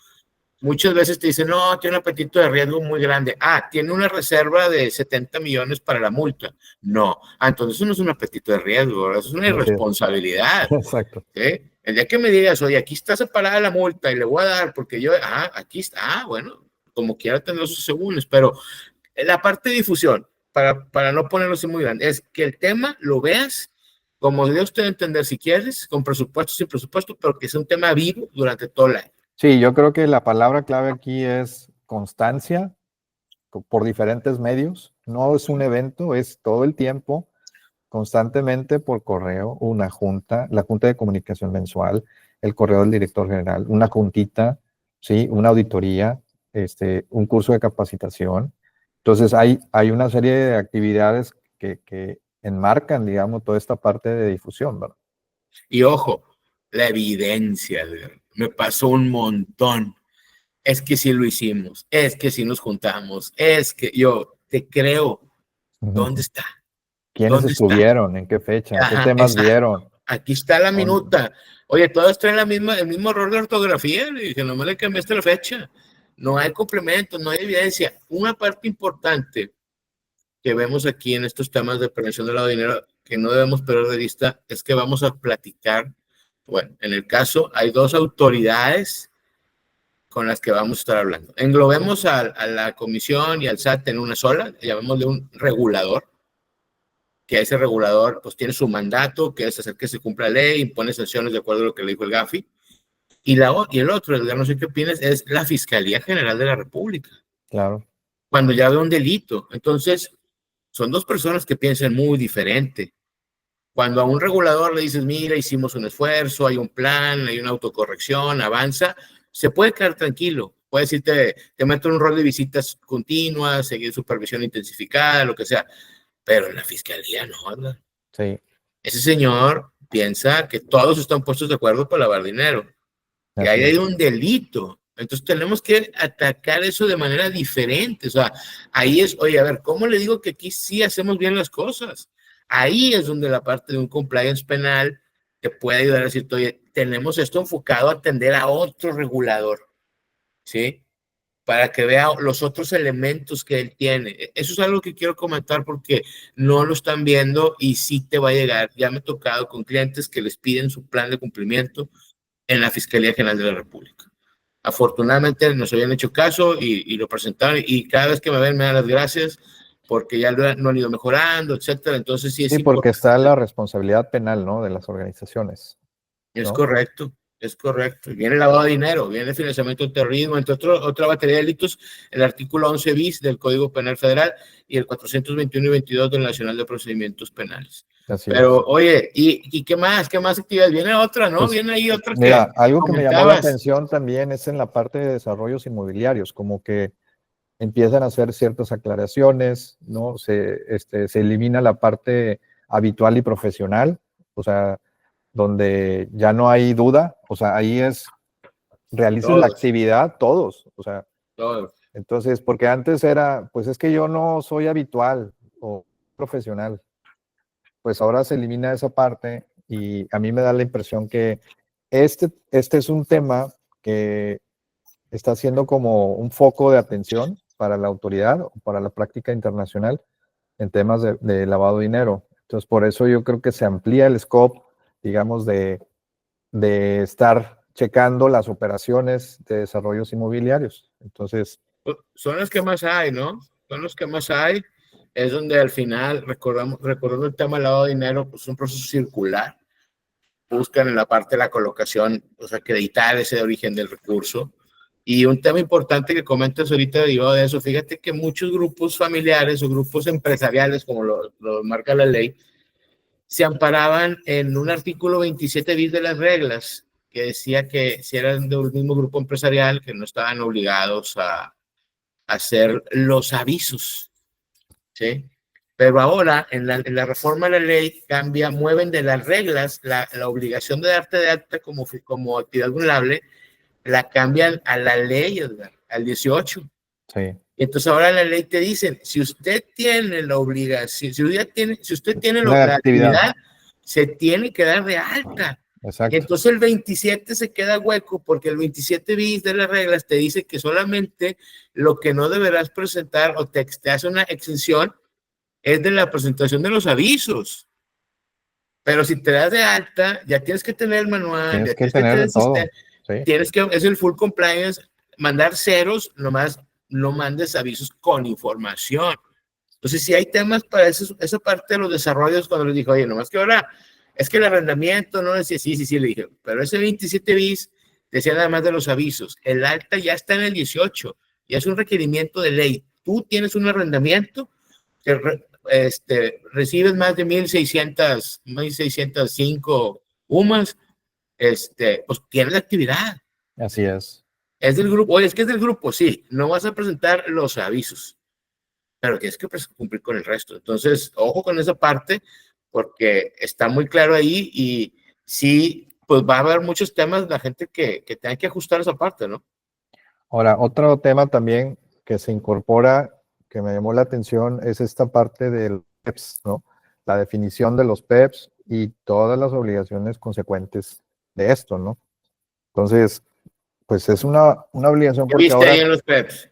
[SPEAKER 1] Muchas veces te dicen, no, tiene un apetito de riesgo muy grande. Ah, tiene una reserva de 70 millones para la multa. No. Ah, entonces eso no es un apetito de riesgo, eso es una
[SPEAKER 2] Así es.
[SPEAKER 1] irresponsabilidad.
[SPEAKER 2] Exacto.
[SPEAKER 1] ¿Sí? El día que me digas, oye, aquí está separada la multa y le voy a dar porque yo, aquí está, bueno, como quiera tener sus segundos, pero la parte de difusión, para no ponerlo así muy grande, es que el tema lo veas como Dios te debe entender si quieres, con presupuesto, sin presupuesto, pero que sea un tema vivo durante todo el año.
[SPEAKER 2] Sí, yo creo que la palabra clave aquí es constancia por diferentes medios. No es un evento, es todo el tiempo, constantemente por correo, una junta, la junta de comunicación mensual, el correo del director general, una juntita, ¿sí? Una auditoría, un curso de capacitación. Entonces hay una serie de actividades que enmarcan, digamos, toda esta parte de difusión, ¿verdad?
[SPEAKER 1] Y ojo, la evidencia, me pasó un montón. Es que sí lo hicimos, es que sí nos juntamos, es que yo te creo. ¿Dónde está?
[SPEAKER 2] ¿Quiénes
[SPEAKER 1] ¿Dónde está?
[SPEAKER 2] estuvieron? ¿En qué fecha? ¿Qué
[SPEAKER 1] Ajá,
[SPEAKER 2] temas
[SPEAKER 1] exacto.
[SPEAKER 2] vieron?
[SPEAKER 1] Aquí está la minuta. Oye, todas traen el mismo error de ortografía. Le dije, nomás le cambiaste la fecha. No hay complementos, no hay evidencia. Una parte importante que vemos aquí en estos temas de prevención del lavado de dinero que no debemos perder de vista es que vamos a platicar. Bueno, en el caso hay dos autoridades con las que vamos a estar hablando. Englobemos a la comisión y al SAT en una sola, llamémosle un regulador, que ese regulador pues tiene su mandato, que es hacer que se cumpla la ley, impone sanciones de acuerdo a lo que le dijo el GAFI. Y el otro, Edgar, no sé qué opinas, es la Fiscalía General de la República.
[SPEAKER 2] Claro.
[SPEAKER 1] Cuando ya ve un delito. Entonces, son dos personas que piensan muy diferente. Cuando a un regulador le dices, mira, hicimos un esfuerzo, hay un plan, hay una autocorrección, avanza, se puede quedar tranquilo. Puede decirte, te meto en un rol de visitas continuas, seguir supervisión intensificada, lo que sea. Pero en la fiscalía no, ¿verdad?
[SPEAKER 2] Sí.
[SPEAKER 1] Ese señor piensa que todos están puestos de acuerdo para lavar dinero, que
[SPEAKER 2] Así
[SPEAKER 1] ahí hay
[SPEAKER 2] es.
[SPEAKER 1] un delito. Entonces tenemos que atacar eso de manera diferente. O sea, ahí es, oye, a ver, ¿cómo le digo que aquí sí hacemos bien las cosas? Ahí es donde la parte de un compliance penal te puede ayudar a decir, oye, tenemos esto enfocado a atender a otro regulador, ¿sí? Para que vea los otros elementos que él tiene. Eso es algo que quiero comentar porque no lo están viendo y sí te va a llegar. Ya me he tocado con clientes que les piden su plan de cumplimiento en la Fiscalía General de la República. Afortunadamente nos habían hecho caso y lo presentaron, y cada vez que me ven me dan las gracias porque ya no han ido mejorando, etcétera. Entonces sí es
[SPEAKER 2] Sí, porque
[SPEAKER 1] importante.
[SPEAKER 2] está la responsabilidad penal, ¿no? De las organizaciones,
[SPEAKER 1] Es
[SPEAKER 2] ¿no?
[SPEAKER 1] correcto, es correcto. Viene lavado de dinero, viene financiamiento del terrorismo, entre otra batería de delitos, el artículo 11 bis del Código Penal Federal y el 421 y 22 del Nacional de Procedimientos Penales.
[SPEAKER 2] Así
[SPEAKER 1] Pero,
[SPEAKER 2] es.
[SPEAKER 1] oye, ¿y qué más? ¿Qué más actividades? Viene otra, ¿no?
[SPEAKER 2] Pues
[SPEAKER 1] Viene ahí otra que
[SPEAKER 2] mira, algo que me llamó la
[SPEAKER 1] comentabas.
[SPEAKER 2] atención también es en la parte de desarrollos inmobiliarios, como que empiezan a hacer ciertas aclaraciones, ¿no? Se elimina la parte habitual y profesional, o sea, donde ya no hay duda, o sea, ahí es, realices la
[SPEAKER 1] Todos,
[SPEAKER 2] actividad todos, o sea,
[SPEAKER 1] todos.
[SPEAKER 2] entonces, porque antes era, pues es que yo no soy habitual o profesional, pues ahora se elimina esa parte y a mí me da la impresión que este es un tema que está siendo como un foco de atención para la autoridad o para la práctica internacional en temas de lavado de dinero. Entonces, por eso yo creo que se amplía el scope, digamos, de estar checando las operaciones de desarrollos inmobiliarios. Entonces,
[SPEAKER 1] Son los que más hay, ¿no? Son los que más hay. Es donde al final, recordando el tema del lavado de dinero, pues es un proceso circular. Buscan en la parte de la colocación, o sea, acreditar ese origen del recurso. Y un tema importante que comentas ahorita derivado de eso, fíjate que muchos grupos familiares o grupos empresariales, como lo marca la ley, se amparaban en un artículo 27 bis de las reglas, que decía que si eran de un mismo grupo empresarial, que no estaban obligados a hacer los avisos, ¿sí? Pero ahora, en la reforma de la ley, cambia, mueven de las reglas la obligación de darte de alta como actividad vulnerable, la cambian a la ley, Edgar, al 18.
[SPEAKER 2] sí,
[SPEAKER 1] Entonces ahora la ley te dice, si usted tiene la obligación, si usted tiene
[SPEAKER 2] una
[SPEAKER 1] la
[SPEAKER 2] actividad,
[SPEAKER 1] actividad, se tiene que dar de alta. Y
[SPEAKER 2] exacto.
[SPEAKER 1] entonces el 27 se queda hueco porque el 27 bis de las reglas te dice que solamente lo que no deberás presentar o te hace una exención es de la presentación de los avisos. Pero si te das de alta, ya tienes que tener el manual,
[SPEAKER 2] Tienes
[SPEAKER 1] ya
[SPEAKER 2] que
[SPEAKER 1] tienes que tener
[SPEAKER 2] tener
[SPEAKER 1] el sistema,
[SPEAKER 2] todo, sí.
[SPEAKER 1] tienes que, es el full compliance, mandar ceros, nomás no mandes avisos con información. Entonces, si hay temas para esa parte de los desarrollos, cuando les dije, oye, nomás que ahora, es que el arrendamiento, no decía, sí, le dije, pero ese 27 bis decía nada más de los avisos. El alta ya está en el 18, ya es un requerimiento de ley. Tú tienes un arrendamiento que recibes más de 1,605 UMAS, pues tienes la actividad.
[SPEAKER 2] Así es.
[SPEAKER 1] Es del grupo, oye, es que es del grupo, sí, no vas a presentar los avisos, pero tienes que cumplir con el resto. Entonces, ojo con esa parte, porque está muy claro ahí y sí, pues va a haber muchos temas, la gente que tenga que ajustar esa parte, ¿no?
[SPEAKER 2] Ahora, otro tema también que se incorpora, que me llamó la atención, es esta parte del PEPS, ¿no? La definición de los PEPS y todas las obligaciones consecuentes de esto, ¿no? Entonces, pues es una obligación
[SPEAKER 1] ¿Qué
[SPEAKER 2] porque
[SPEAKER 1] viste ahí
[SPEAKER 2] ahora
[SPEAKER 1] en los PEPs?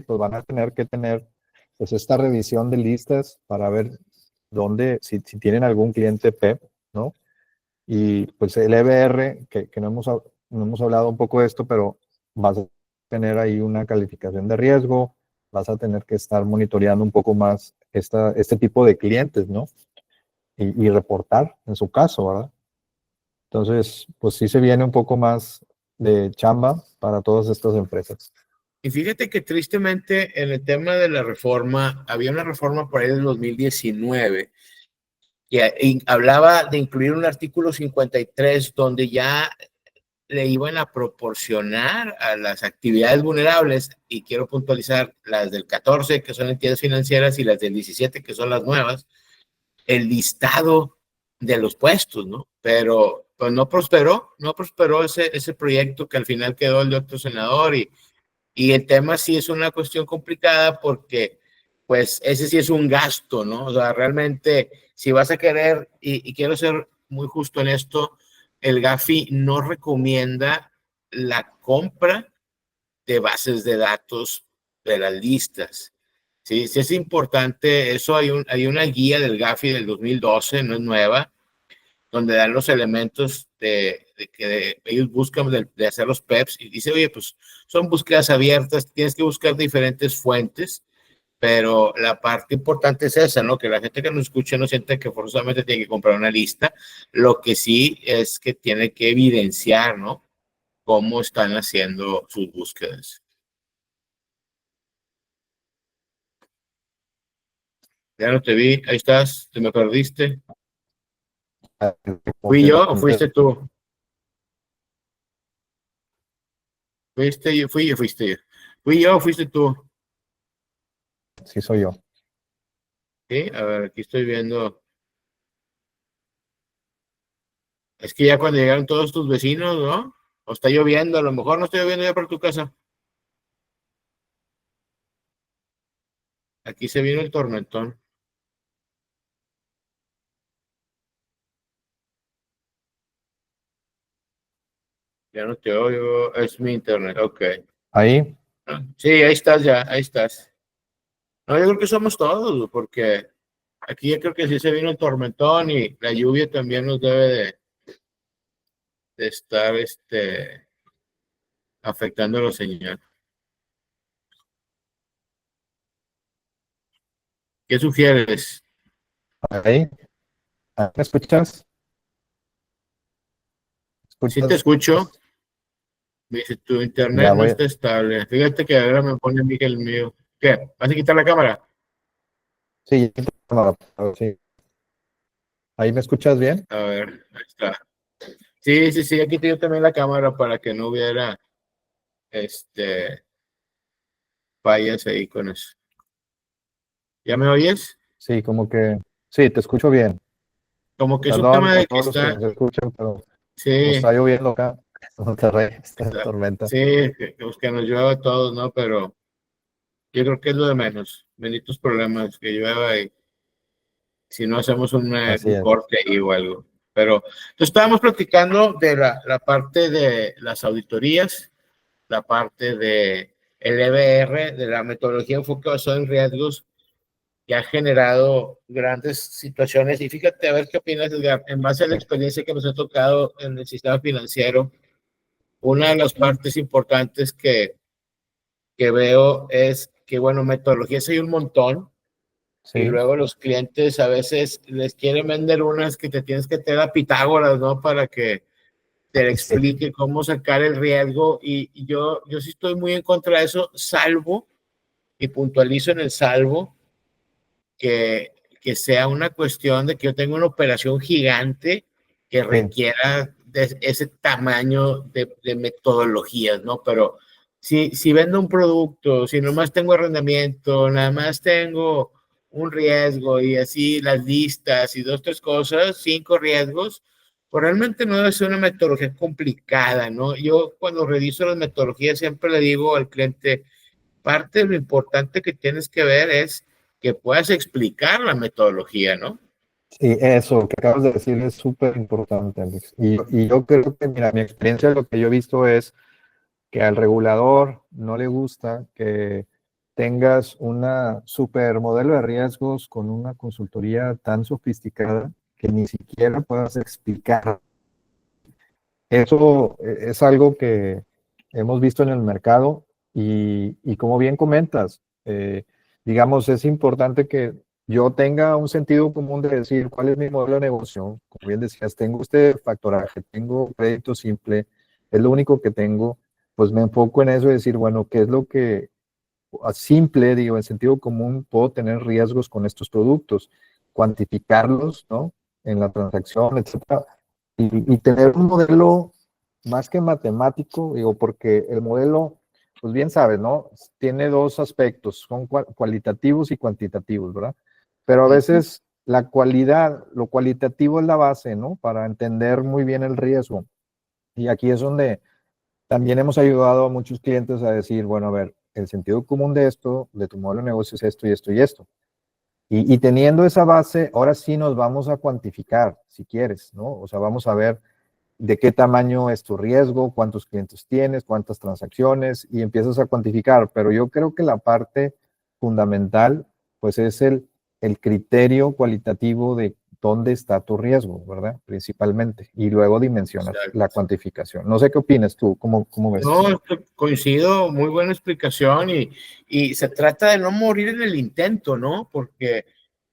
[SPEAKER 2] pues van a tener que tener pues esta revisión de listas para ver dónde, si tienen algún cliente PEP, ¿no? Y pues el EBR, que no hemos hablado un poco de esto, pero vas a tener ahí una calificación de riesgo, vas a tener que estar monitoreando un poco más este tipo de clientes, ¿no? Y reportar en su caso, ¿verdad? Entonces, pues sí se viene un poco más de chamba para todas estas empresas.
[SPEAKER 1] Y fíjate que tristemente en el tema de la reforma, había una reforma por ahí del 2019 y hablaba de incluir un artículo 53 donde ya le iban a proporcionar a las actividades vulnerables, y quiero puntualizar las del 14, que son entidades financieras, y las del 17, que son las nuevas, el listado de los puestos, ¿no? Pero pues no prosperó ese proyecto, que al final quedó el de otro senador, y el tema sí es una cuestión complicada porque pues ese sí es un gasto, ¿no? O sea, realmente, si vas a querer, y quiero ser muy justo en esto, el Gafi no recomienda la compra de bases de datos de las listas. Sí, sí es importante, eso hay una guía del Gafi del 2012, no es nueva, donde dan los elementos de que ellos buscan de hacer los PEPs y dice, oye, pues son búsquedas abiertas, tienes que buscar diferentes fuentes, pero la parte importante es esa, ¿no? Que la gente que nos escucha no siente que forzosamente tiene que comprar una lista, lo que sí es que tiene que evidenciar, ¿no? Cómo están haciendo sus búsquedas. Ya no te vi, ahí estás, te me perdiste. ¿Fui yo o fuiste tú? ¿Fuiste yo? Fui yo, fuiste yo. ¿Fui yo o fuiste tú?
[SPEAKER 2] Sí, soy yo.
[SPEAKER 1] Sí, a ver, aquí estoy viendo. Es que ya cuando llegaron todos tus vecinos, ¿no? O está lloviendo, a lo mejor no está lloviendo ya por tu casa. Aquí se vino el tormentón. Ya no te oigo, es mi internet, ok.
[SPEAKER 2] Ahí,
[SPEAKER 1] Sí, ahí estás ya, ahí estás. No, yo creo que somos todos, porque aquí yo creo que sí se vino el tormentón y la lluvia también nos debe de estar afectando los señales. ¿Qué sugieres?
[SPEAKER 2] ahí. ¿Me escuchas?
[SPEAKER 1] Sí te
[SPEAKER 2] ¿Escuchas?
[SPEAKER 1] escucho. Me dice, tu
[SPEAKER 2] Ya
[SPEAKER 1] internet no
[SPEAKER 2] voy.
[SPEAKER 1] está estable. Fíjate que ahora me pone Miguel el mío. ¿Qué? ¿Vas a quitar la cámara?
[SPEAKER 2] Sí, sí. ¿Ahí me escuchas bien?
[SPEAKER 1] A ver, ahí está. Sí, sí, sí, aquí tengo también la cámara para que no hubiera este fallas ahí con eso. ¿Ya me oyes?
[SPEAKER 2] Sí, como que, sí, te escucho bien.
[SPEAKER 1] Como que es un
[SPEAKER 2] Perdón
[SPEAKER 1] tema
[SPEAKER 2] a
[SPEAKER 1] de que
[SPEAKER 2] todos los que
[SPEAKER 1] está,
[SPEAKER 2] nos escuchan, pero como está
[SPEAKER 1] sí,
[SPEAKER 2] lloviendo acá en Monterrey, está de
[SPEAKER 1] está,
[SPEAKER 2] tormenta.
[SPEAKER 1] sí, que nos llueva a todos, ¿no? Pero yo creo que es lo de menos. Benditos problemas, que llueva y si no hacemos
[SPEAKER 2] Así
[SPEAKER 1] un
[SPEAKER 2] es.
[SPEAKER 1] corte ahí o algo. Pero entonces estábamos platicando de la parte de las auditorías, la parte de el EBR, de la metodología enfoque basado en riesgos, que ha generado grandes situaciones. Y fíjate, a ver qué opinas, Edgar, en base a la experiencia que nos ha tocado en el sistema financiero, una de las partes importantes que veo es que, bueno, metodologías hay un montón, y
[SPEAKER 2] Sí,
[SPEAKER 1] luego los clientes a veces les quieren vender unas que te tienes que tener a Pitágoras, ¿no? Para que te
[SPEAKER 2] sí,
[SPEAKER 1] explique cómo sacar el riesgo. Y yo sí estoy muy en contra de eso, salvo, y puntualizo en el salvo, que sea una cuestión de que yo tenga una operación gigante que
[SPEAKER 2] sí,
[SPEAKER 1] requiera de ese tamaño de metodologías, ¿no? Pero si vendo un producto, si nomás tengo arrendamiento, nada más tengo un riesgo y así las listas y dos, tres cosas, cinco riesgos, pues realmente no debe ser una metodología complicada, ¿no? Yo cuando reviso las metodologías siempre le digo al cliente, parte de lo importante que tienes que ver es que puedas explicar la metodología, ¿no?
[SPEAKER 2] sí, eso que acabas de decir es súper importante, Alex. Y yo creo que, mira, mi experiencia, lo que yo he visto es que al regulador no le gusta que tengas una super modelo de riesgos con una consultoría tan sofisticada que ni siquiera puedas explicar. Eso es algo que hemos visto en el mercado y como bien comentas, digamos, es importante que yo tenga un sentido común de decir cuál es mi modelo de negocio. Como bien decías, tengo este factoraje, tengo crédito simple, es lo único que tengo, pues me enfoco en eso y decir, bueno, ¿qué es lo que a simple, digo, en sentido común, puedo tener riesgos con estos productos? Cuantificarlos, ¿no? En la transacción, etcétera, y tener un modelo más que matemático, digo, porque el modelo, pues bien sabes, ¿no? Tiene dos aspectos, son cualitativos y cuantitativos, ¿verdad? Pero a veces la cualidad, lo cualitativo es la base, ¿no? Para entender muy bien el riesgo. Y aquí es donde también hemos ayudado a muchos clientes a decir, bueno, a ver, el sentido común de esto, de tu modelo de negocio es esto y esto y esto. Y teniendo esa base, ahora sí nos vamos a cuantificar, si quieres, ¿no? O sea, vamos a ver de qué tamaño es tu riesgo, cuántos clientes tienes, cuántas transacciones, y empiezas a cuantificar. Pero yo creo que la parte fundamental, pues es el criterio cualitativo de dónde está tu riesgo, ¿verdad? Principalmente. Y luego dimensionas la
[SPEAKER 1] Exacto.
[SPEAKER 2] cuantificación. No sé qué opinas tú, ¿cómo ves eso?
[SPEAKER 1] No, coincido, muy buena explicación y se trata de no morir en el intento, ¿no? Porque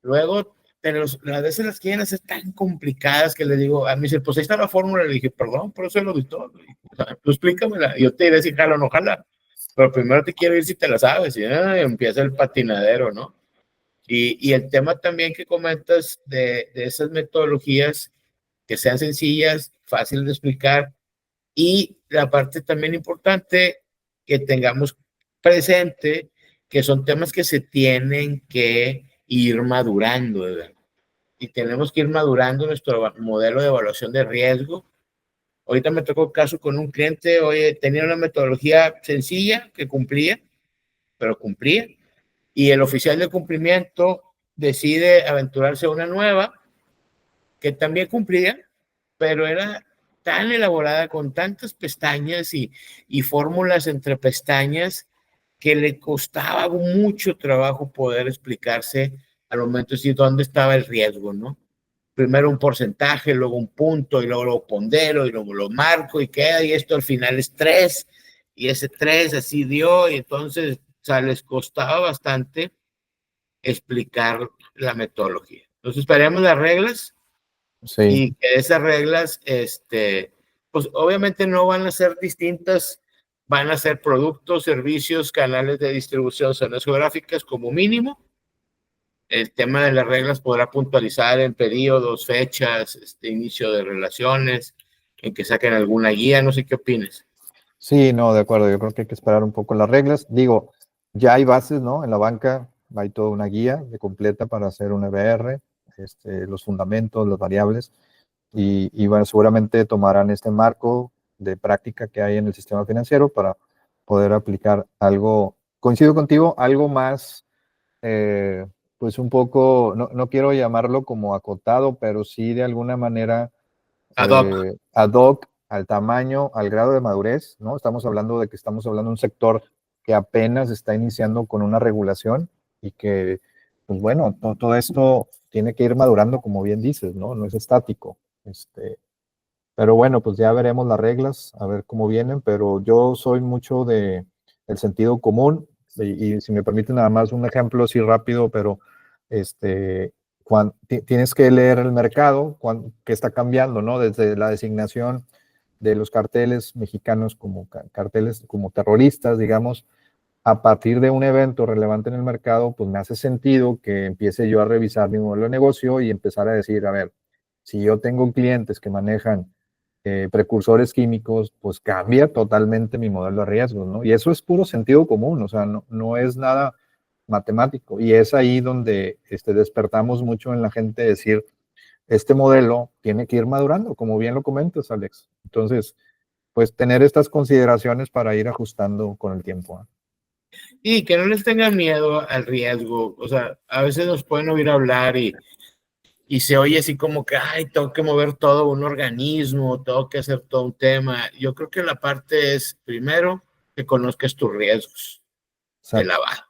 [SPEAKER 1] luego las veces las quieren hacer tan complicadas que le digo, a mí dice, pues ahí está la fórmula, le dije, perdón, pero eso es lo de todo. O sea, tú explícamela, yo te diré si jala o no jala, pero primero te quiero ir si te la sabes, y empieza el patinadero, ¿no? Y el tema también que comentas de esas metodologías que sean sencillas, fáciles de explicar, y la parte también importante que tengamos presente que son temas que se tienen que ir madurando, ¿verdad? Y tenemos que ir madurando nuestro modelo de evaluación de riesgo. Ahorita me tocó caso con un cliente, oye, tenía una metodología sencilla que cumplía, pero cumplía, y el oficial de cumplimiento decide aventurarse a una nueva que también cumplía, pero era tan elaborada con tantas pestañas y fórmulas entre pestañas que le costaba mucho trabajo poder explicarse al momento de decir dónde estaba el riesgo, ¿no? Primero un porcentaje, luego un punto, y luego lo pondero, y luego lo marco, y queda, y esto al final es 3, y ese 3 así dio, y entonces, o sea, les costaba bastante explicar la metodología. Entonces, esperemos las reglas
[SPEAKER 2] Sí.
[SPEAKER 1] y que esas reglas, pues obviamente no van a ser distintas, van a ser productos, servicios, canales de distribución, zonas geográficas como mínimo. El tema de las reglas podrá puntualizar en periodos, fechas, inicio de relaciones, en que saquen alguna guía, no sé qué opines.
[SPEAKER 2] Sí, no, de acuerdo. Yo creo que hay que esperar un poco las reglas. Digo, ya hay bases, ¿no? En la banca hay toda una guía de completa para hacer un EBR, los fundamentos, las variables, y bueno, seguramente tomarán este marco de práctica que hay en el sistema financiero para poder aplicar algo, coincido contigo, algo más, pues un poco, no quiero llamarlo como acotado, pero sí de alguna manera
[SPEAKER 1] Ad hoc.
[SPEAKER 2] ad hoc al tamaño, al grado de madurez, ¿no? Estamos hablando de que estamos hablando de un sector que apenas está iniciando con una regulación y que, pues bueno, todo esto tiene que ir madurando, como bien dices, ¿no? No es estático. Pero bueno, pues ya veremos las reglas, a ver cómo vienen, pero yo soy mucho de el sentido común y si me permiten nada más un ejemplo así rápido, pero tienes que leer el mercado, que está cambiando, ¿no? Desde la designación de los carteles mexicanos como carteles como terroristas, digamos, a partir de un evento relevante en el mercado, pues me hace sentido que empiece yo a revisar mi modelo de negocio y empezar a decir, a ver, si yo tengo clientes que manejan precursores químicos, pues cambia totalmente mi modelo de riesgos, ¿no? Y eso es puro sentido común, o sea, no es nada matemático. Y es ahí donde despertamos mucho en la gente decir, este modelo tiene que ir madurando, como bien lo comentas, Alex. Entonces, pues tener estas consideraciones para ir ajustando con el tiempo, ¿eh?
[SPEAKER 1] Y que no les tengan miedo al riesgo. O sea, a veces nos pueden oír hablar y se oye así como que, ay, tengo que mover todo un organismo, tengo que hacer todo un tema. Yo creo que la parte es, primero, que conozcas tus riesgos de
[SPEAKER 2] Exacto.
[SPEAKER 1] lavado.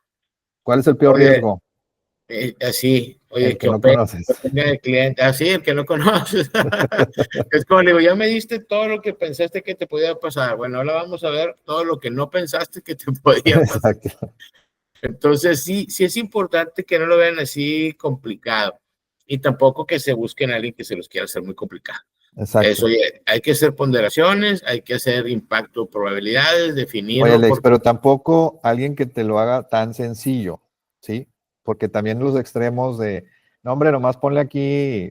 [SPEAKER 2] ¿Cuál es el peor
[SPEAKER 1] Oye,
[SPEAKER 2] riesgo?
[SPEAKER 1] así, oye,
[SPEAKER 2] El que
[SPEAKER 1] que
[SPEAKER 2] no
[SPEAKER 1] opere,
[SPEAKER 2] conoces.
[SPEAKER 1] que tenga el cliente, así, el que no conoces. Es como le digo, ya me diste todo lo que pensaste que te podía pasar. Bueno, ahora vamos a ver todo lo que no pensaste que te podía pasar.
[SPEAKER 2] Exacto.
[SPEAKER 1] Entonces, sí es importante que no lo vean así complicado y tampoco que se busquen a alguien que se los quiera hacer muy complicado. Eso,
[SPEAKER 2] Exacto.
[SPEAKER 1] oye, hay que hacer ponderaciones, hay que hacer impacto, probabilidades,
[SPEAKER 2] Oye,
[SPEAKER 1] definirlo
[SPEAKER 2] Alex,
[SPEAKER 1] por...
[SPEAKER 2] pero tampoco alguien que te lo haga tan sencillo, ¿sí? Porque también los extremos de, no, hombre, nomás ponle aquí,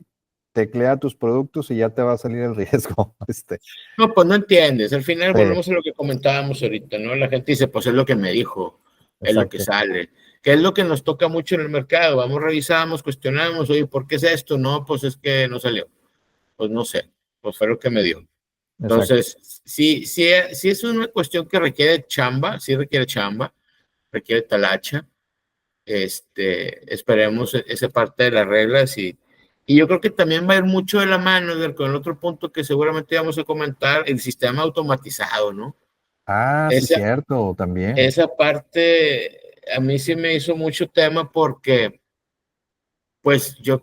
[SPEAKER 2] teclea tus productos y ya te va a salir el riesgo.
[SPEAKER 1] No, pues no entiendes. Al final
[SPEAKER 2] Sí,
[SPEAKER 1] volvemos a lo que comentábamos ahorita, ¿no? La gente dice, pues es lo que me dijo, es lo que
[SPEAKER 2] exacto,
[SPEAKER 1] sale. ¿Qué es lo que nos toca mucho en el mercado? Vamos, revisamos, cuestionamos, oye, ¿por qué es esto? No, pues es que no salió. Pues no sé, pues fue lo que me dio.
[SPEAKER 2] exacto.
[SPEAKER 1] Entonces, sí es una cuestión que requiere chamba, sí requiere chamba, requiere talacha. Esperemos esa parte de las reglas y yo creo que también va a ir mucho de la mano con el otro punto que seguramente vamos a comentar, el sistema automatizado, ¿no?
[SPEAKER 2] Ah, sí,
[SPEAKER 1] Esa,
[SPEAKER 2] cierto, también.
[SPEAKER 1] esa parte a mí sí me hizo mucho tema porque pues yo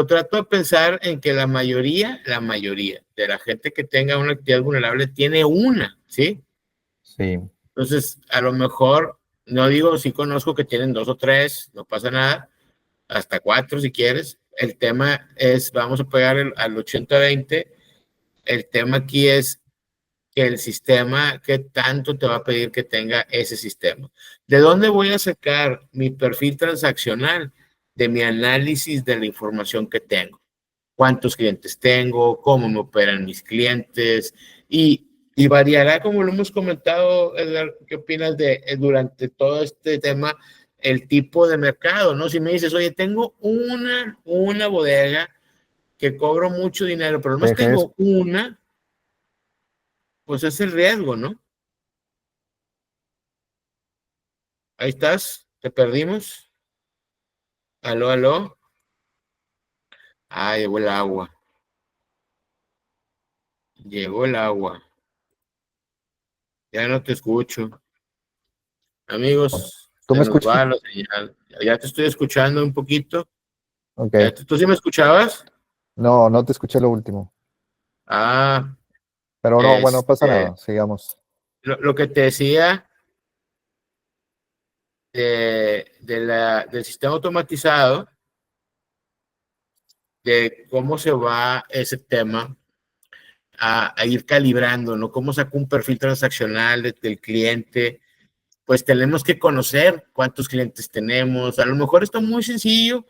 [SPEAKER 1] trato de pensar en que la mayoría de la gente que tenga una actividad vulnerable tiene una, ¿sí?
[SPEAKER 2] Sí,
[SPEAKER 1] Entonces, a lo mejor, no digo, sí conozco que tienen 2 o 3, no pasa nada, hasta 4 si quieres. El tema es, vamos a pegar al 80-20. El tema aquí es que el sistema, ¿qué tanto te va a pedir que tenga ese sistema? ¿De dónde voy a sacar mi perfil transaccional? De mi análisis de la información que tengo. ¿Cuántos clientes tengo? ¿Cómo me operan mis clientes? Y variará, como lo hemos comentado, Edgar, ¿qué opinas de durante todo este tema, el tipo de mercado, ¿no? Si me dices, oye, tengo una bodega que cobro mucho dinero, pero además
[SPEAKER 2] dejes.
[SPEAKER 1] tengo una, pues es el riesgo, ¿no? Ahí estás, te perdimos. Aló, aló. Ah, llegó el agua. Llegó el agua. Ya no te escucho. Amigos,
[SPEAKER 2] ¿Tú
[SPEAKER 1] se
[SPEAKER 2] me
[SPEAKER 1] nos
[SPEAKER 2] escuchas?
[SPEAKER 1] va la señal. Ya te estoy escuchando un poquito.
[SPEAKER 2] Ok.
[SPEAKER 1] ¿Tú sí me escuchabas?
[SPEAKER 2] No, no te escuché lo último.
[SPEAKER 1] Ah,
[SPEAKER 2] Pero no, bueno, no pasa
[SPEAKER 1] este,
[SPEAKER 2] nada. Sigamos.
[SPEAKER 1] lo que te decía del sistema automatizado, de cómo se va ese tema a ir calibrando, ¿no? Cómo saco un perfil transaccional del cliente. Pues tenemos que conocer cuántos clientes tenemos. A lo mejor está muy sencillo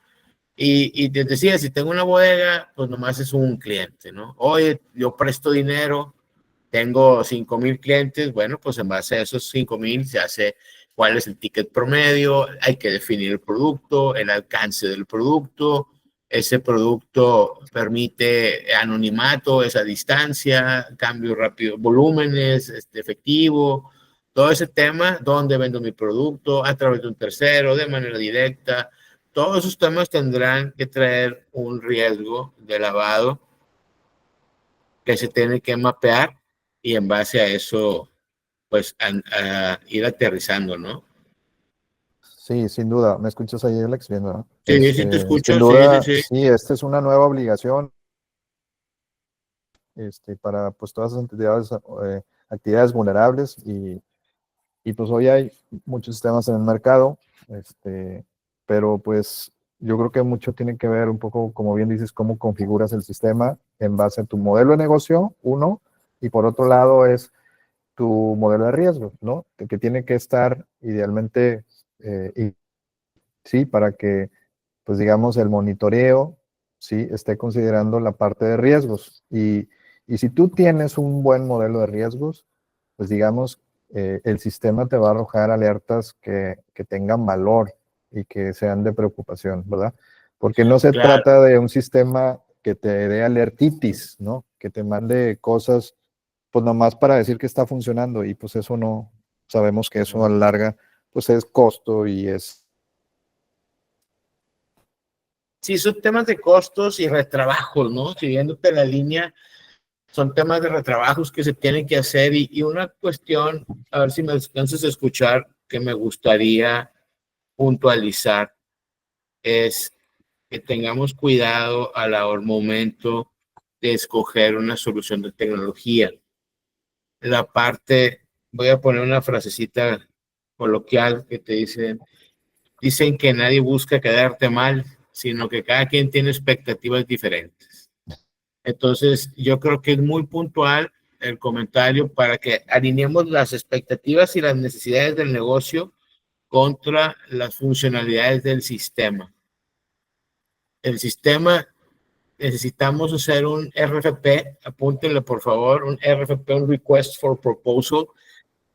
[SPEAKER 1] y te decía, si tengo una bodega, pues nomás es un cliente, ¿no? Oye, yo presto dinero, tengo 5,000 clientes, bueno, pues en base a esos 5,000 se hace cuál es el ticket promedio, hay que definir el producto, el alcance del producto, ese producto permite anonimato, esa distancia, cambio rápido, volúmenes, efectivo, todo ese tema, dónde vendo mi producto, a través de un tercero, de manera directa, todos esos temas tendrán que traer un riesgo de lavado que se tiene que mapear y en base a eso, pues, a ir aterrizando, ¿no?
[SPEAKER 2] Sí, sin duda. ¿Me escuchas ahí, Alex? Bien, ¿no?
[SPEAKER 1] Sí, sí te
[SPEAKER 2] Sin
[SPEAKER 1] escucho, sí, sí,
[SPEAKER 2] duda,
[SPEAKER 1] sí.
[SPEAKER 2] sí, esta es una nueva obligación para pues todas las entidades, actividades vulnerables y pues hoy hay muchos sistemas en el mercado, pero pues yo creo que mucho tiene que ver un poco, como bien dices, cómo configuras el sistema en base a tu modelo de negocio, uno, y por otro lado es tu modelo de riesgo, ¿no? Que tiene que estar idealmente, sí, para que, pues digamos, el monitoreo, sí, esté considerando la parte de riesgos. Y si tú tienes un buen modelo de riesgos, pues digamos, el sistema te va a arrojar alertas que tengan valor y que sean de preocupación, ¿verdad? Porque no se
[SPEAKER 1] Claro,
[SPEAKER 2] trata de un sistema que te dé alertitis, ¿no? Que te mande cosas, pues nomás para decir que está funcionando y pues eso no, sabemos que eso a la larga, pues es costo y es.
[SPEAKER 1] sí, son temas de costos y retrabajos, ¿no? Siguiéndote la línea, son temas de retrabajos que se tienen que hacer y una cuestión, a ver si me alcanzas a escuchar, que me gustaría puntualizar, es que tengamos cuidado al momento de escoger una solución de tecnología. La parte, voy a poner una frasecita coloquial que te dicen que nadie busca quedarte mal, sino que cada quien tiene expectativas diferentes. Entonces, yo creo que es muy puntual el comentario para que alineemos las expectativas y las necesidades del negocio contra las funcionalidades del sistema. El sistema, necesitamos hacer un RFP, apúntenle por favor, un RFP, un Request for Proposal,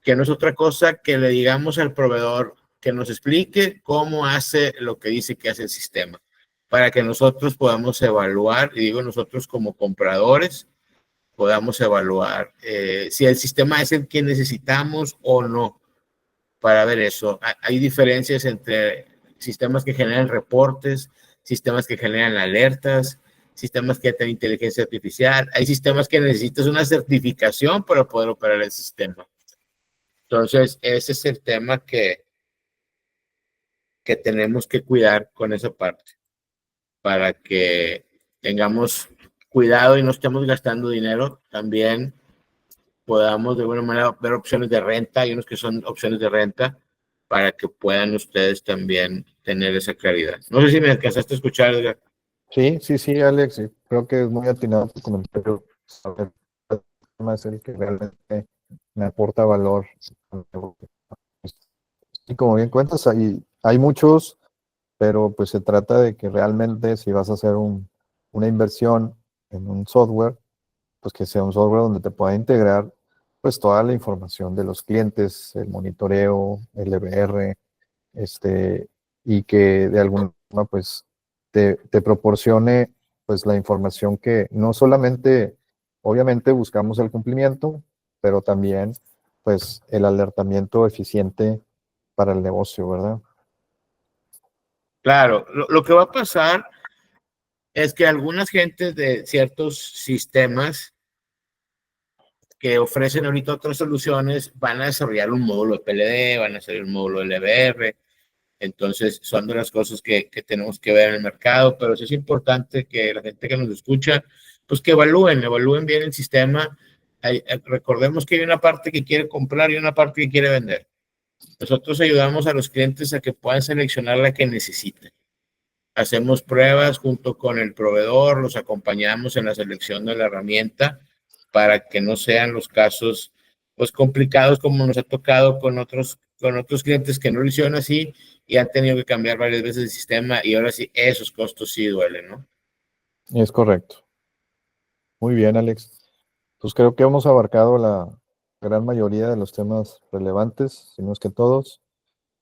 [SPEAKER 1] que no es otra cosa que le digamos al proveedor que nos explique cómo hace lo que dice que hace el sistema, para que nosotros podamos evaluar, y digo nosotros como compradores, podamos evaluar si el sistema es el que necesitamos o no. para ver eso. Hay diferencias entre sistemas que generan reportes, sistemas que generan alertas, sistemas que tienen inteligencia artificial. Hay sistemas que necesitas una certificación para poder operar el sistema. Entonces, ese es el tema que tenemos que cuidar con esa parte, para que tengamos cuidado y no estemos gastando dinero. También podamos de alguna manera ver opciones de renta. Hay unos que son opciones de renta para que puedan ustedes también tener esa claridad. No sé si me alcanzaste a escuchar, Edgar.
[SPEAKER 2] Sí, Alex, y creo que es muy atinado tu comentario. Saber el tema es el que realmente me aporta valor. Y como bien cuentas, hay muchos, pero pues se trata de que realmente si vas a hacer una inversión en un software, pues que sea un software donde te pueda integrar pues toda la información de los clientes, el monitoreo, el EBR, y que de alguna forma pues te proporcione pues la información que no solamente, obviamente buscamos el cumplimiento, pero también pues el alertamiento eficiente para el negocio, ¿verdad?
[SPEAKER 1] Claro, lo que va a pasar es que algunas gentes de ciertos sistemas que ofrecen ahorita otras soluciones van a desarrollar un módulo de PLD, van a hacer un módulo de LBR. Entonces, son de las cosas que tenemos que ver en el mercado, pero sí es importante que la gente que nos escucha, pues que evalúen bien el sistema. Recordemos que hay una parte que quiere comprar y una parte que quiere vender. Nosotros ayudamos a los clientes a que puedan seleccionar la que necesiten. Hacemos pruebas junto con el proveedor, los acompañamos en la selección de la herramienta para que no sean los casos pues complicados como nos ha tocado con otros clientes que no lo hicieron así y han tenido que cambiar varias veces el sistema, y ahora sí, esos costos sí duelen, ¿no?
[SPEAKER 2] Es correcto. Muy bien, Alex. Pues creo que hemos abarcado la gran mayoría de los temas relevantes, si no es que todos.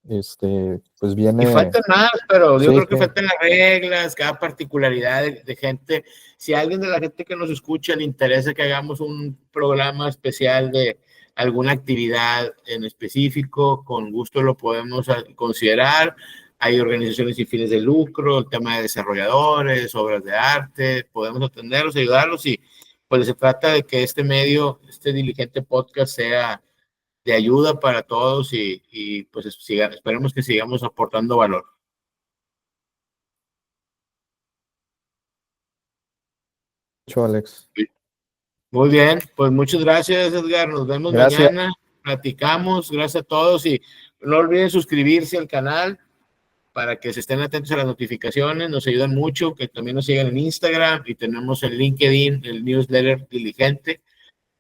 [SPEAKER 2] Pues
[SPEAKER 1] Y
[SPEAKER 2] viene,
[SPEAKER 1] faltan más, pero yo
[SPEAKER 2] sí,
[SPEAKER 1] creo que faltan las reglas, cada particularidad de gente. Si a alguien de la gente que nos escucha le interesa que hagamos un programa especial de alguna actividad en específico, con gusto lo podemos considerar. Hay organizaciones sin fines de lucro, el tema de desarrolladores, obras de arte, podemos atenderlos, ayudarlos, y pues se trata de que este medio, este Diligente Podcast, sea de ayuda para todos, y pues esperemos que sigamos aportando valor.
[SPEAKER 2] mucho, Alex.
[SPEAKER 1] Muy bien, pues muchas gracias, Edgar. Nos vemos
[SPEAKER 2] Gracias.
[SPEAKER 1] mañana, platicamos. Gracias a todos, y no olviden suscribirse al canal para que se estén atentos a las notificaciones. Nos ayudan mucho. Que también nos sigan en Instagram, y tenemos en LinkedIn el newsletter Diligente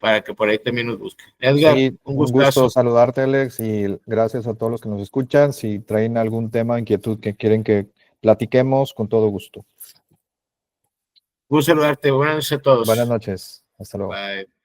[SPEAKER 1] para que por ahí también nos busquen. Edgar,
[SPEAKER 2] Sí,
[SPEAKER 1] un
[SPEAKER 2] un gusto
[SPEAKER 1] gustazo.
[SPEAKER 2] saludarte, Alex, y gracias a todos los que nos escuchan. Si traen algún tema, inquietud que quieren que platiquemos, con todo gusto.
[SPEAKER 1] Gusto saludarte. Buenas noches a
[SPEAKER 2] Buenas
[SPEAKER 1] todos.
[SPEAKER 2] noches. Hasta luego.
[SPEAKER 1] Bye.